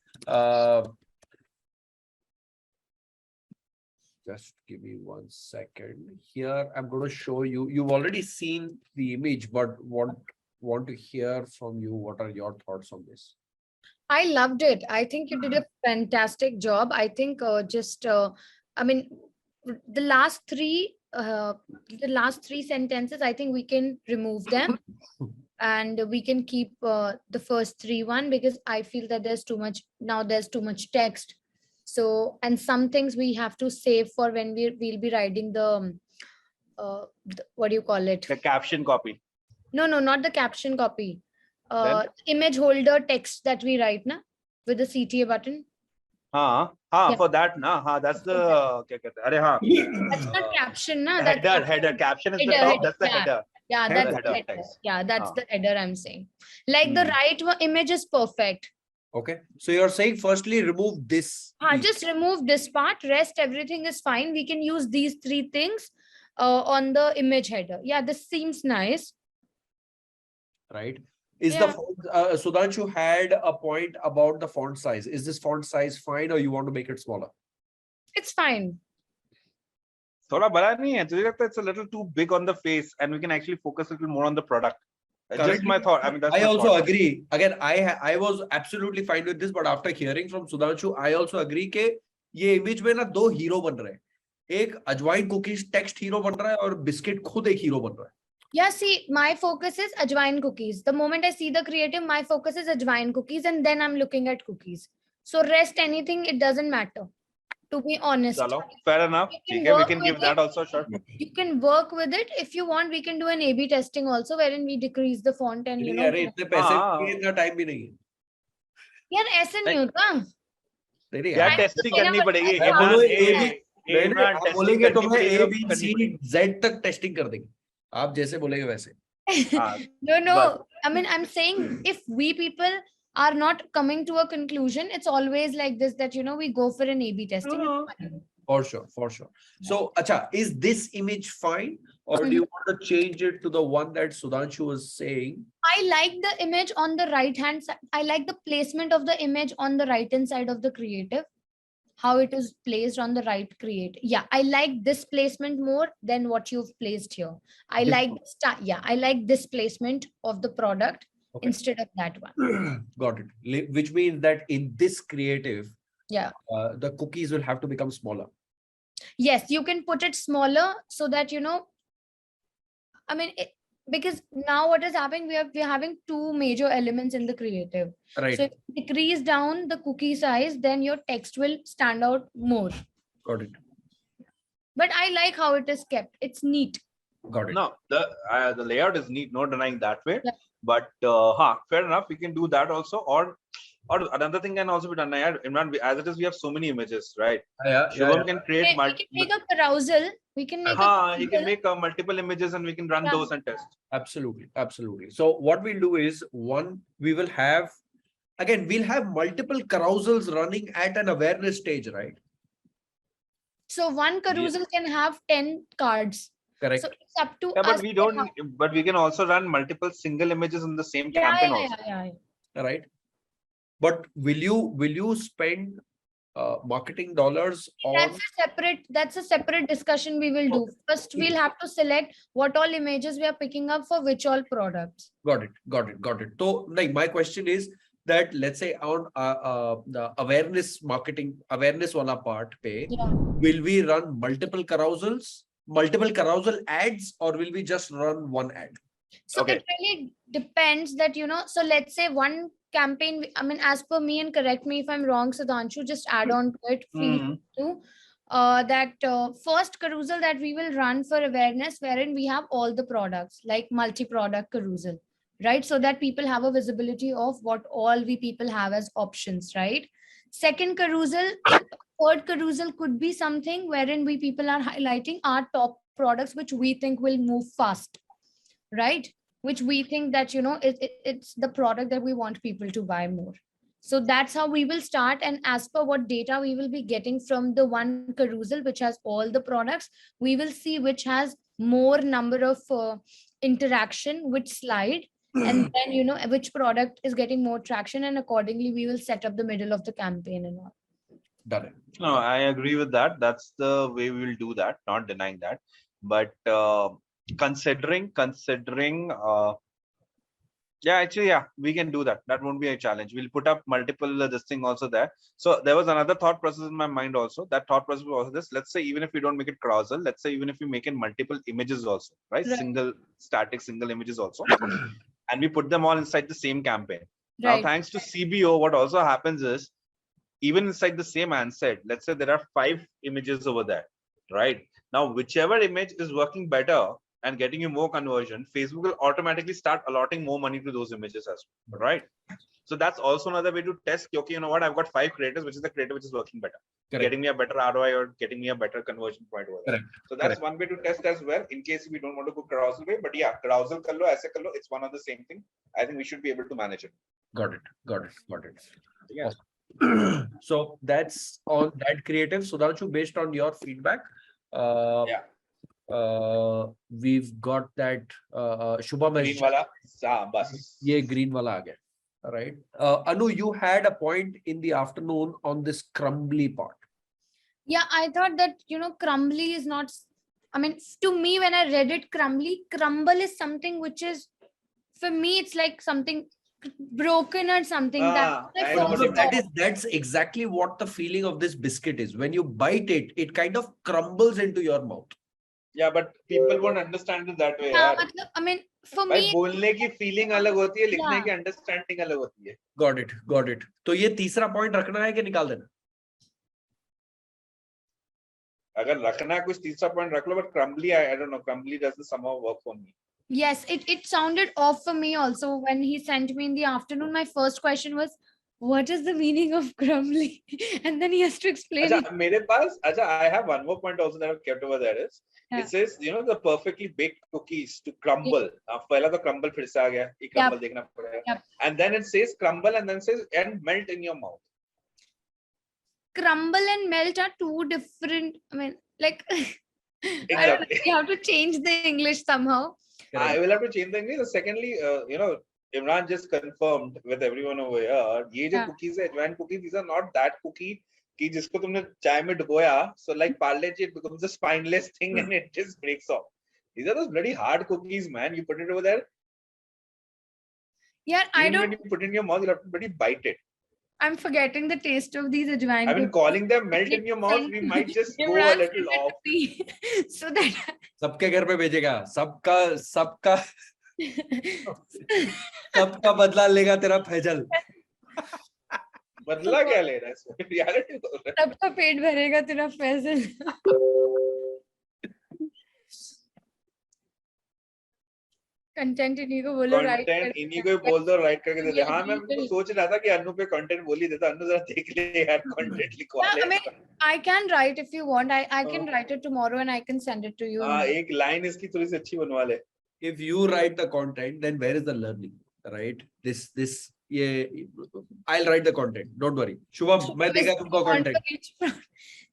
Just give me 1 second. Here, I'm going to show you. You've already seen the image, but want to hear from you. What are your thoughts on this? I loved it. I think you did a fantastic job. I think I mean, the last three sentences, I think we can remove them and we can keep the first three one, because I feel that there's too much text. So, and some things we have to save for when we'll be writing the what do you call it? The caption copy. No, not the caption copy. Then? Image holder text that we write na, with the CTA button. Yeah. For that, that's the That's not caption, na. That's header. Caption is the top. That's the header. Yeah, Header, that's the header header. text. Yeah, that's the header I'm saying. Like the right image is perfect. Okay. So you're saying firstly remove this. Just remove this part. Rest everything is fine. We can use these three things on the image header. Yeah, this seems nice. Right. Is the font, Sudhanshu had a point about the font size. Is this font size fine, or you want to make it smaller? It's fine. It's a little too big on the face, and we can actually focus a little more on the product. Just my thought. I mean, that's I also agree. Again, I was absolutely fine with this, but after hearing from Sudhanshu, I also agree that ये image में ना दो hero बन रहे हैं. एक अजवाइन cookies text hero बन रहा है और biscuit खुद एक hero बन रहा है. Yeah, see, my focus is ajwain cookies. The moment I see the creative, my focus is ajwain cookies, and then I'm looking at cookies. So rest anything, it doesn't matter. To be honest. Fair enough. We can give that also, sure. You can work with it. If you want, we can do an A/B testing also, wherein we decrease the font and you know. इतने पैसे इतना time भी नहीं है. यार ऐसे नहीं होता. यार टेस्टिंग करनी पड़ेगी. आप बोलेंगे तो मैं A, B, C, Z तक टेस्टिंग कर देंगे. आप जैसे बोलेंगे वैसे. No. I mean, I'm saying if we people are not coming to a conclusion, it's always like this, that you know, we go for an A/B testing. For sure. So, acha, is this image fine, or do you want to change it to the one that Sudhanshu was saying? I like the image on the right hand side. I like the placement of the image on the right hand side of the creative. How it is placed on the right create. Yeah, I like this placement more than what you've placed here. I like this placement of the product instead of that one. Got it. Which means that in this creative, the cookies will have to become smaller. Yes, you can put it smaller so that, you know, I mean, because now what is happening, we're having two major elements in the creative. Right. So if you decrease down the cookie size, then your text will stand out more. Got it. But I like how it is kept. It's neat. Got it. No, the layout is neat, no denying that way. Yeah. But fair enough, we can do that also. Or another thing can also be done. Imran, as it is, we have so many images, right? Shubham can create we can make a carousel. We can make he can make multiple images and we can run those and test. Absolutely. So what we'll do is, we'll have multiple carousels running at an awareness stage, right? So one carousel can have 10 cards. Correct. So it's up to us. But we can also run multiple single images in the same campaign also. Right. But will you spend marketing dollars on? That's a separate discussion we will do. First, we'll have to select what all images we are picking up for which all products. Got it. So, my question is that, let's say on the awareness wala part pe, will we run multiple carousel ads, or will we just run one ad? So it really depends that, you know, so let's say one campaign, I mean, as per me, and correct me if I'm wrong, Sudhanshu, just add on to it. Feel to that first carousel that we will run for awareness, wherein we have all the products, like multi-product carousel, right? So that people have a visibility of what all we people have as options, right? Second carousel, third carousel could be something wherein we people are highlighting our top products, which we think will move fast, right? Which we think that, you know, it's the product that we want people to buy more. So that's how we will start. And as per what data we will be getting from the one carousel, which has all the products, we will see which has more number of interaction, which slide, and then, you know, which product is getting more traction. And accordingly, we will set up the middle of the campaign and all. Done it. No, I agree with that. That's the way we will do that. Not denying that, but considering, yeah, actually, yeah, we can do that. That won't be a challenge. We'll put up multiple this thing also there. So there was another thought process in my mind also. That thought process was also this. Let's say even if we don't make it carousel, let's say even if we make it multiple images also, right? Right. Single static, single images also, and we put them all inside the same campaign. Now, Right. thanks to CBO, what also happens is even inside the same answer, let's say there are 5 images over there, right? Now, whichever image is working better and getting you more conversion, Facebook will automatically start allotting more money to those images as well, right? So that's also another way to test. Okay, you know what? I've got 5 creators, which is the creator which is working better, getting me a better ROI or getting me a better conversion point over there. So that's one way to test as well, in case we don't want to go carousel way. But yeah, carousel kar lo, aise kar lo, it's one of the same thing. I think we should be able to manage it. Got it. Yeah. So that's on that creative. Sudhanshu, based on your feedback, we've got that Shubham Green wala, bus. Ye green wala aa gaya. All right. Anu, you had a point in the afternoon on this crumbly part. Yeah, I thought that, crumbly is not, I mean, to me, when I read it, crumble is something which is, for me, it's like something broken or something. That's exactly what the feeling of this biscuit is. When you bite it, it kind of crumbles into your mouth. Yeah, but people won't understand it that way. I mean, for me, बोलने की feeling अलग होती है, लिखने की understanding अलग होती है. Got it. तो ये तीसरा point रखना है कि निकाल देना? अगर रखना है कुछ तीसरा point रख लो, but crumbly, I don't know, crumbly doesn't somehow work for me. Yes, it sounded off for me also when he sent me in the afternoon. My first question was, what is the meaning of crumbly? And then he has to explain it. मेरे पास, I have one more point also that I've kept over there is, it says, the perfectly baked cookies to crumble. पहला तो crumble फिर से आ गया, ये crumble देखना पड़ेगा. And then it says crumble and then says and melt in your mouth. Crumble and melt are two different, I mean, like, exactly. You have to change the English somehow. I will have to change the English. Secondly, Imran just confirmed with everyone over here, ये जो cookies है, advanced cookies, these are not that cookie कि जिसको तुमने चाय में डुबोया, so like Parle G, it becomes a spineless thing and it just breaks off. These are those bloody hard cookies, man. You put it over there. Yeah, even when you put it in your mouth, you have to bloody bite it. I'm forgetting the taste of these ajwain. I mean, calling them melt in your mouth, we might just go a little off. So that सबके घर पे भेजेगा, सबका बदला लेगा तेरा फैजल. बदला क्या ले रहा है इसमें? रियलिटी बोल रहा है. सबका पेट भरेगा तेरा फैजल. कंटेंट इन्हीं को बोलो, राइट कंटेंट इन्हीं को बोल दो, राइट करके दे दे. हाँ, मैं सोच रहा था कि अन्नू पे कंटेंट बोल ही देता. अन्नू जरा देख ले यार, कंटेंट लिखवा ले. I can write if you want. I can write it tomorrow and I can send it to you. हाँ, एक लाइन इसकी थोड़ी सी अच्छी बनवा ले. If you write the content, then where is the learning, right? I'll write the content. Don't worry. Shubham, मैं देगा तुमको content.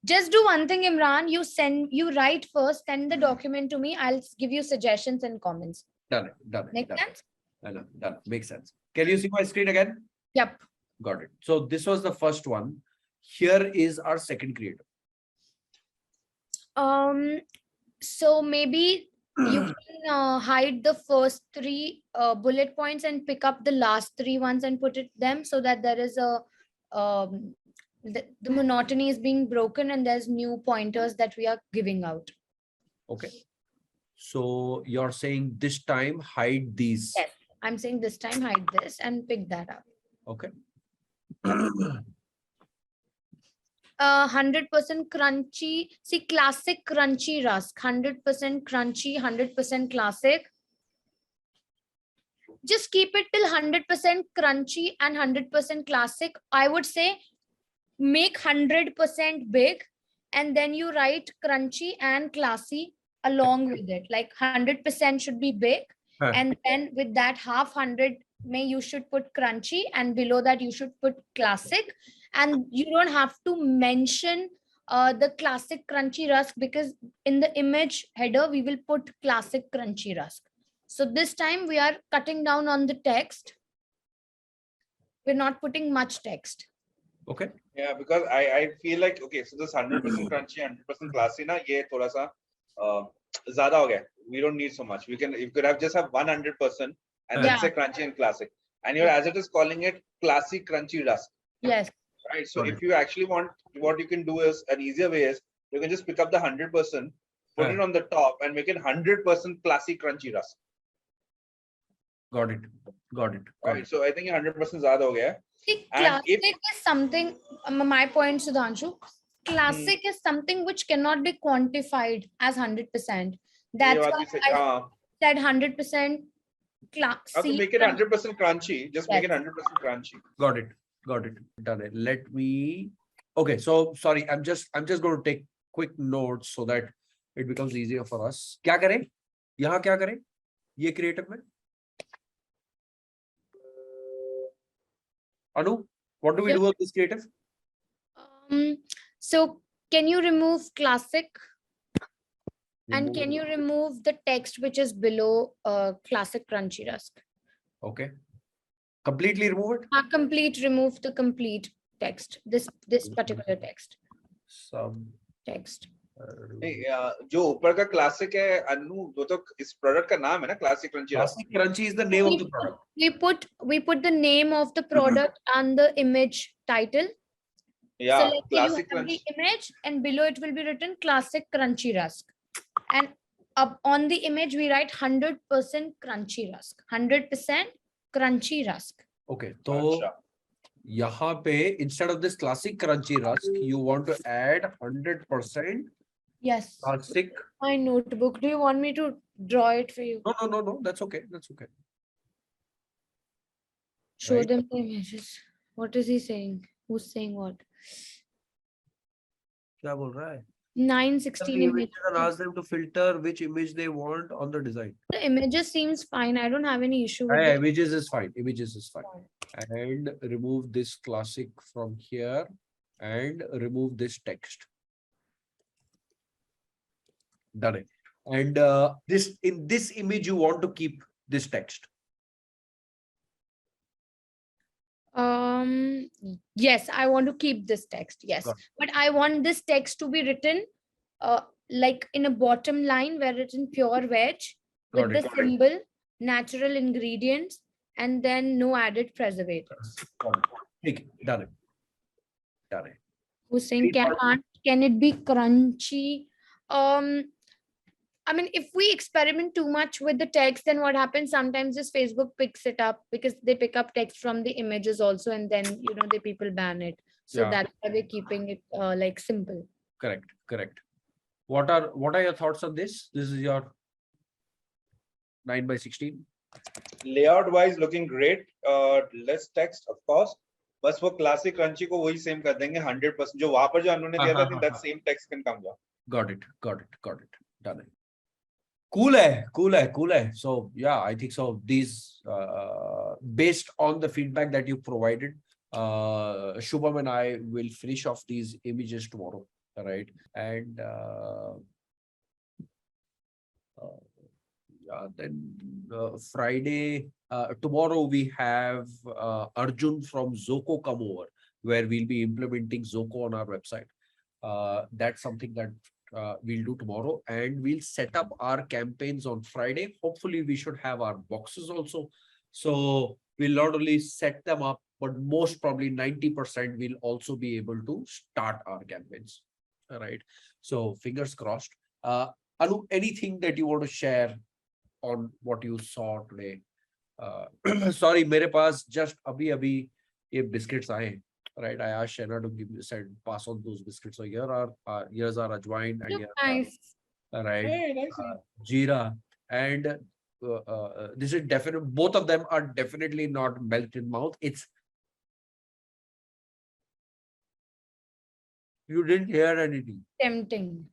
Just do one thing, Imran. You write first, send the document to me. I'll give you suggestions and comments. Done. Make sense? Done. Makes sense. Can you see my screen again? Yep. Got it. So this was the first one. Here is our second creator. So maybe you can hide the first 3 bullet points and pick up the last 3 ones and put them so that there is a the monotony is being broken and there's new pointers that we are giving out. Okay. So you're saying this time hide these. Yes, I'm saying this time hide this and pick that up. Okay. 100% crunchy. See, classic crunchy rusk. 100% crunchy, 100% classic. Just keep it till 100% crunchy and 100% classic. I would say make 100% big and then you write crunchy and classy along with it. Like 100% should be big. And then with that half 100, you should put crunchy and below that you should put classic. And you don't have to mention the classic crunchy rusk because in the image header, we will put classic crunchy rusk. So this time we are cutting down on the text. We're not putting much text. Okay. Yeah, because I feel like okay, so this 100% crunchy, 100% classy na ye thoda sa zyada ho gaya. We don't need so much. You could have just have 100% and then Yeah. say crunchy and classic. And you're as it is calling it classic crunchy rusk. Yes. Right. So if you actually want, what you can do is an easier way is you can just pick up the 100%, put it on the top, and make it 100% classic crunchy rusk. Got it. Right. So I think 100% zyada ho gaya. See, And classic is something, my point, Sudhanshu, classic is something which cannot be quantified as 100%. That's why I said 100% classic. Make it 100% crunchy. Just make it 100% crunchy. Got it. Done it. Let me. Okay. So sorry, I'm just going to take quick notes so that it becomes easier for us. क्या करें? यहाँ क्या करें? ये creative में? Anu, what do we do with this creative? So can you remove classic? And can you remove the text which is below classic crunchy rusk? Okay. Completely remove it? Remove the complete text. This particular text. Some text. जो ऊपर का classic है अन्नू वो तो इस product का नाम है ना classic crunchy rusk. Classic crunchy is the name of the product. We put the name of the product and the image title. Yeah, so classic crunchy image, and below it will be written classic crunchy rusk. And up on the image we write 100% crunchy rusk. 100% crunchy rusk. Okay, so यहाँ पे instead of this classic crunchy rusk, you want to add 100%. Yes. Classic. My notebook. Do you want me to draw it for you? No. That's okay. Show them the images. What is he saying? Who's saying what? क्या बोल रहा है? 916 images. And ask them to filter which image they want on the design. The images seems fine. I don't have any issue with images is fine. And remove this classic from here and remove this text. Done it. And in this image you want to keep this text. Yes, I want to keep this text. Yes, but I want this text to be written like in a bottom line where it's in pure veg with the symbol, natural ingredients, and then no added preservatives. Okay, done it. Who's saying can it be crunchy? I mean, if we experiment too much with the text, then what happens? Sometimes just Facebook picks it up because they pick up text from the images also, and then the people ban it. So that's why we're keeping it like simple. Correct. What are your thoughts on this? This is your 9:16. Layout wise looking great. Less text, of course. बस वो classic crunchy को वही same कर देंगे 100%. जो वहाँ पर जो अन्नू ने दिया था, I think that same text can come down. Got it. Done it. Cool hai. So yeah, I think so. These based on the feedback that you provided, Shubham and I will finish off these images tomorrow, right? And then Friday, tomorrow we have Arjun from Zoko come over, where we'll be implementing Zoko on our website. That's something that we'll do tomorrow, and we'll set up our campaigns on Friday. Hopefully we should have our boxes also. So we'll not only set them up, but most probably 90% we'll also be able to start our campaigns. All right. So fingers crossed. Anu, anything that you want to share on what you saw today? Sorry, mere paas just abhi ye biscuits aaye. Right, I asked Shena to pass on those biscuits. So here's our ajwain and nice. Right, jeera, and this is definitely, both of them are definitely not melt in mouth. You didn't hear anything. Tempting.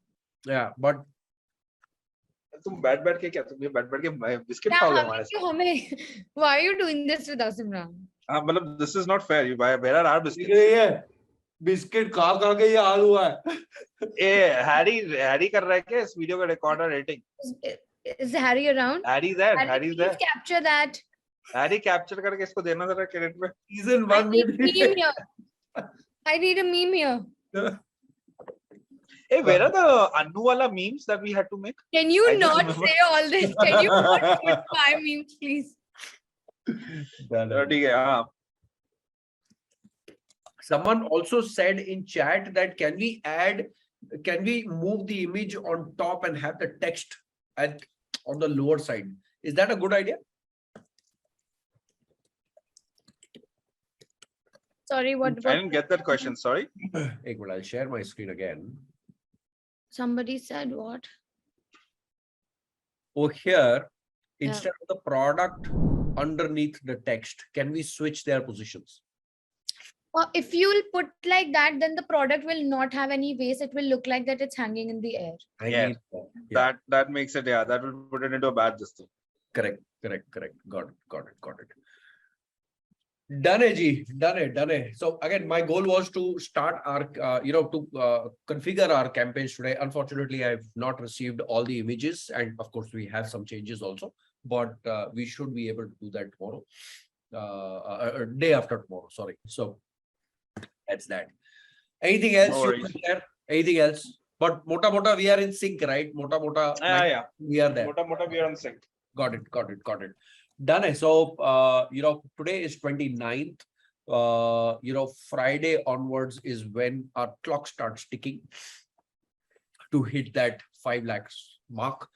Yeah, but तुम बैठ के biscuit खाओगे हमारे साथ? Why are you doing this with us, Imran? मतलब this is not fair. Where are our biscuits? Biscuit खा के ये हाल हुआ है. हैरी कर रहा है क्या इस वीडियो का रिकॉर्ड और rating? Is Harry around? Harry's there. Please capture that. Harry capture करके इसको देना जरा क्रेडिट में. Season 1 में I need a meme here. Hey, where are the Annu wala memes that we had to make? Can you I just not remember. say all this? Can you not put my memes, please? ठीक है, हाँ. Someone also said in chat that can we move the image on top and have the text on the lower side? Is that a good idea? Sorry, what? I didn't get that question. Sorry. I'll share my screen again. Somebody said what? Oh, here, instead of the product underneath the text, can we switch their positions? If you will put like that, then the product will not have any waste. It will look like that it's hanging in the air. Yeah. That makes it, yeah, that will put it into a bad system. Correct. Got it. Done it. So again, my goal was to start our, configure our campaigns today. Unfortunately, I've not received all the images, and of course, we have some changes also. But we should be able to do that tomorrow, day after tomorrow. Sorry. So that's that. Anything else? No, anything else? But mota, we are in sync, right? Mota, yeah. We are there. Mota, we are on sync. Got it. Done. So, today is 29th. Friday onwards is when our clock starts ticking to hit that 5 lakhs mark.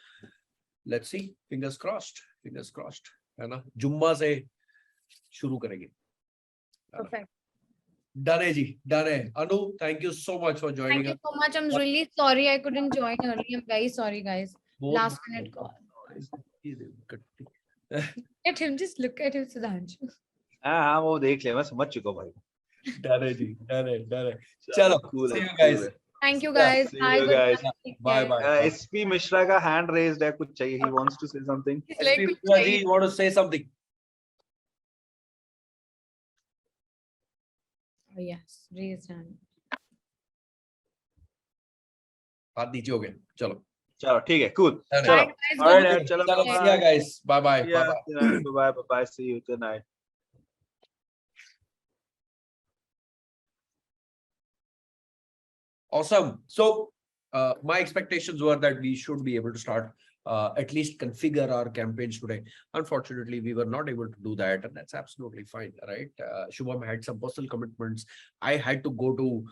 Let's see. Fingers crossed. है ना? जुम्मा से शुरू करेंगे. Perfect. Done है. Anu, thank you so much for joining us. Thank you so much. I'm really sorry I couldn't join early. I'm very sorry, guys. Last minute call. Let him, just look at him, Sudhanshu. हाँ, वो देख ले, मैं समझ चुका भाई. Done है. चलो, Cool. See you guys. Thank you, guys. See you guys. Bye. SP Mishra का hand raised है, कुछ चाहिए. He wants to say something. SP Mishra ji, you want to say something? Oh, yes, raised hand. हाथ नीचे हो गए. चलो, ठीक है. Cool. Bye, guys. Alright, चलो. See you guys. Bye. Bye. See you. Good night. Awesome. So my expectations were that we should be able to start at least configure our campaigns today. Unfortunately, we were not able to do that, and that's absolutely fine, right? Shubham had some personal commitments. I had to go to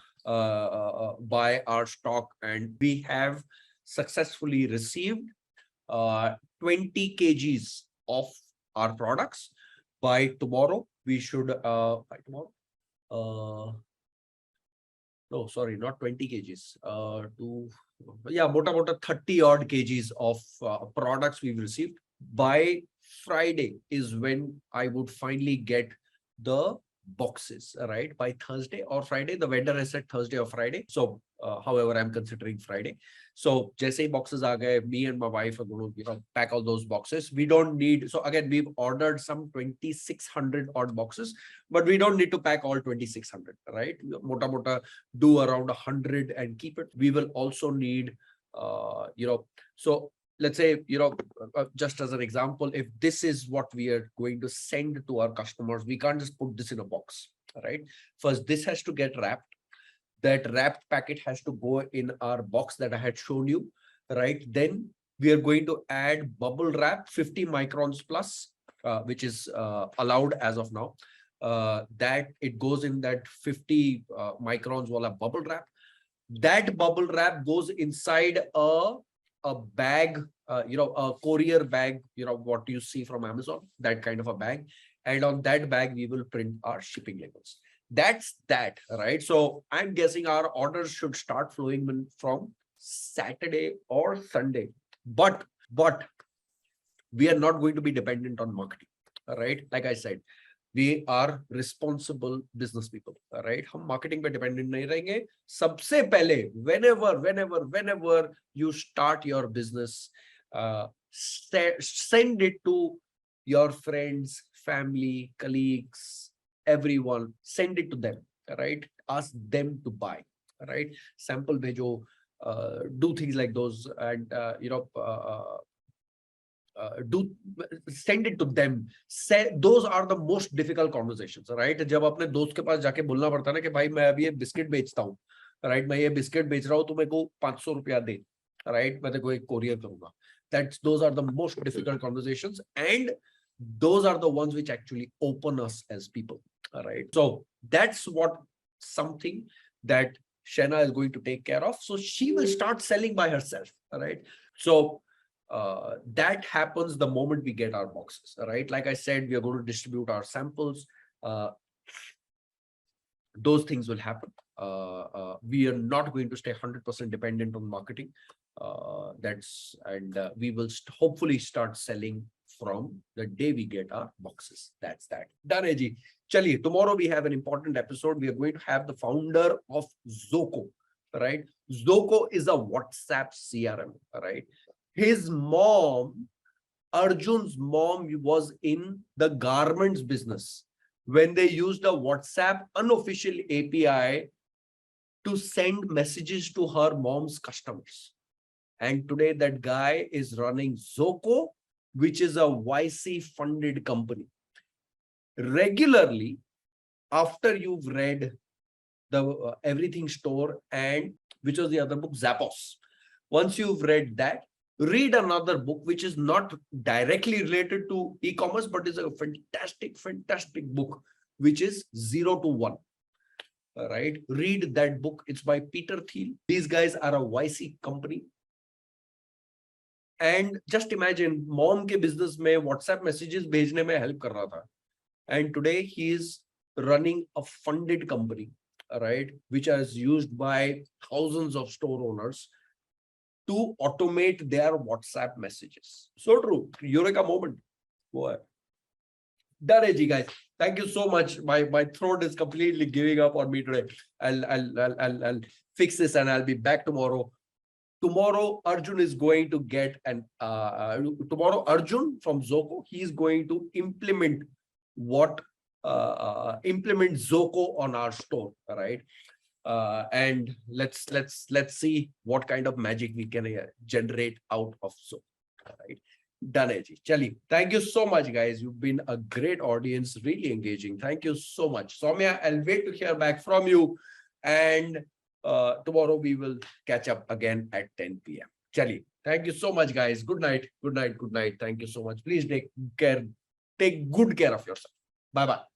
buy our stock, and we have successfully received 20 kgs of our products. By tomorrow, we should no, sorry, not 20 kgs. Mota 30 odd kgs of products we've received. By Friday is when I would finally get the boxes, right? By Thursday or Friday. The vendor has said Thursday or Friday. So, however, I'm considering Friday. So, jaise hi boxes aa gaye, me and my wife are going to pack all those boxes. We don't need, so again, we've ordered some 2,600 odd boxes, but we don't need to pack all 2,600, right? Mota do around 100 and keep it. We will also need, so let's say, just as an example, if this is what we are going to send to our customers, we can't just put this in a box, right? First, this has to get wrapped. That wrapped packet has to go in our box that I had shown you, right? Then we are going to add bubble wrap 50 microns plus, which is allowed as of now. That it goes in that 50 microns wala bubble wrap. That bubble wrap goes inside a bag, a courier bag, what you see from Amazon, that kind of a bag. And on that bag, we will print our shipping labels. That's that, right? So I'm guessing our orders should start flowing from Saturday or Sunday. But we are not going to be dependent on marketing, right? Like I said, we are responsible business people, right? हम marketing पे dependent नहीं रहेंगे. सबसे पहले, whenever you start your business, send it to your friends, family, colleagues, everyone. Send it to them, right? Ask them to buy, right? Sample bhejo, do things like those, and send it to them. Say, those are the most difficult conversations, right? जब अपने दोस्त के पास जाके बोलना पड़ता है ना कि भाई मैं अभी ये बिस्किट बेचता हूँ, right? मैं ये बिस्किट बेच रहा हूँ, तो मेरे को 500 रुपया दे, right? मैं तेरे को एक कोरियर करूँगा. Those are the most difficult conversations, and those are the ones which actually open us as people, right? So that's what something that Shena is going to take care of. So she will start selling by herself, right? So that happens the moment we get our boxes, right? Like I said, we are going to distribute our samples. Those things will happen. We are not going to stay 100% dependent on marketing. We will hopefully start selling from the day we get our boxes. That's that. Done, Ji. Chaliye, tomorrow we have an important episode. We are going to have the founder of Zoko, right? Zoko is a WhatsApp CRM, right? His mom, Arjun's mom, was in the garments business when they used a WhatsApp unofficial API to send messages to her mom's customers. And today that guy is running Zoko, which is a YC funded company. Regularly, after you've read the Everything Store and which was the other book, Zappos. Once you've read that, read another book which is not directly related to e-commerce, but is a fantastic book, which is 0 to 1. Right? Read that book. It's by Peter Thiel. These guys are a YC company. And just imagine, mom ke business mein WhatsApp messages bhejne mein help kar raha tha. And today he is running a funded company, right, which is used by thousands of store owners to automate their WhatsApp messages. So true. Eureka moment. Boy. Done, guys. Thank you so much. My throat is completely giving up on me today. I'll fix this and I'll be back tomorrow. Tomorrow, Arjun is going to get tomorrow, Arjun from Zoko, he is going to implement Zoko on our store, right? And let's see what kind of magic we can generate out of Zoko, right? Done, Ji. Chali. Thank you so much, guys. You've been a great audience, really engaging. Thank you so much. Soumya, I'll wait to hear back from you. And tomorrow we will catch up again at 10 p.m. Chali. Thank you so much, guys. Good night. Good night. Good night. Thank you so much. Please take good care of yourself. Bye-bye.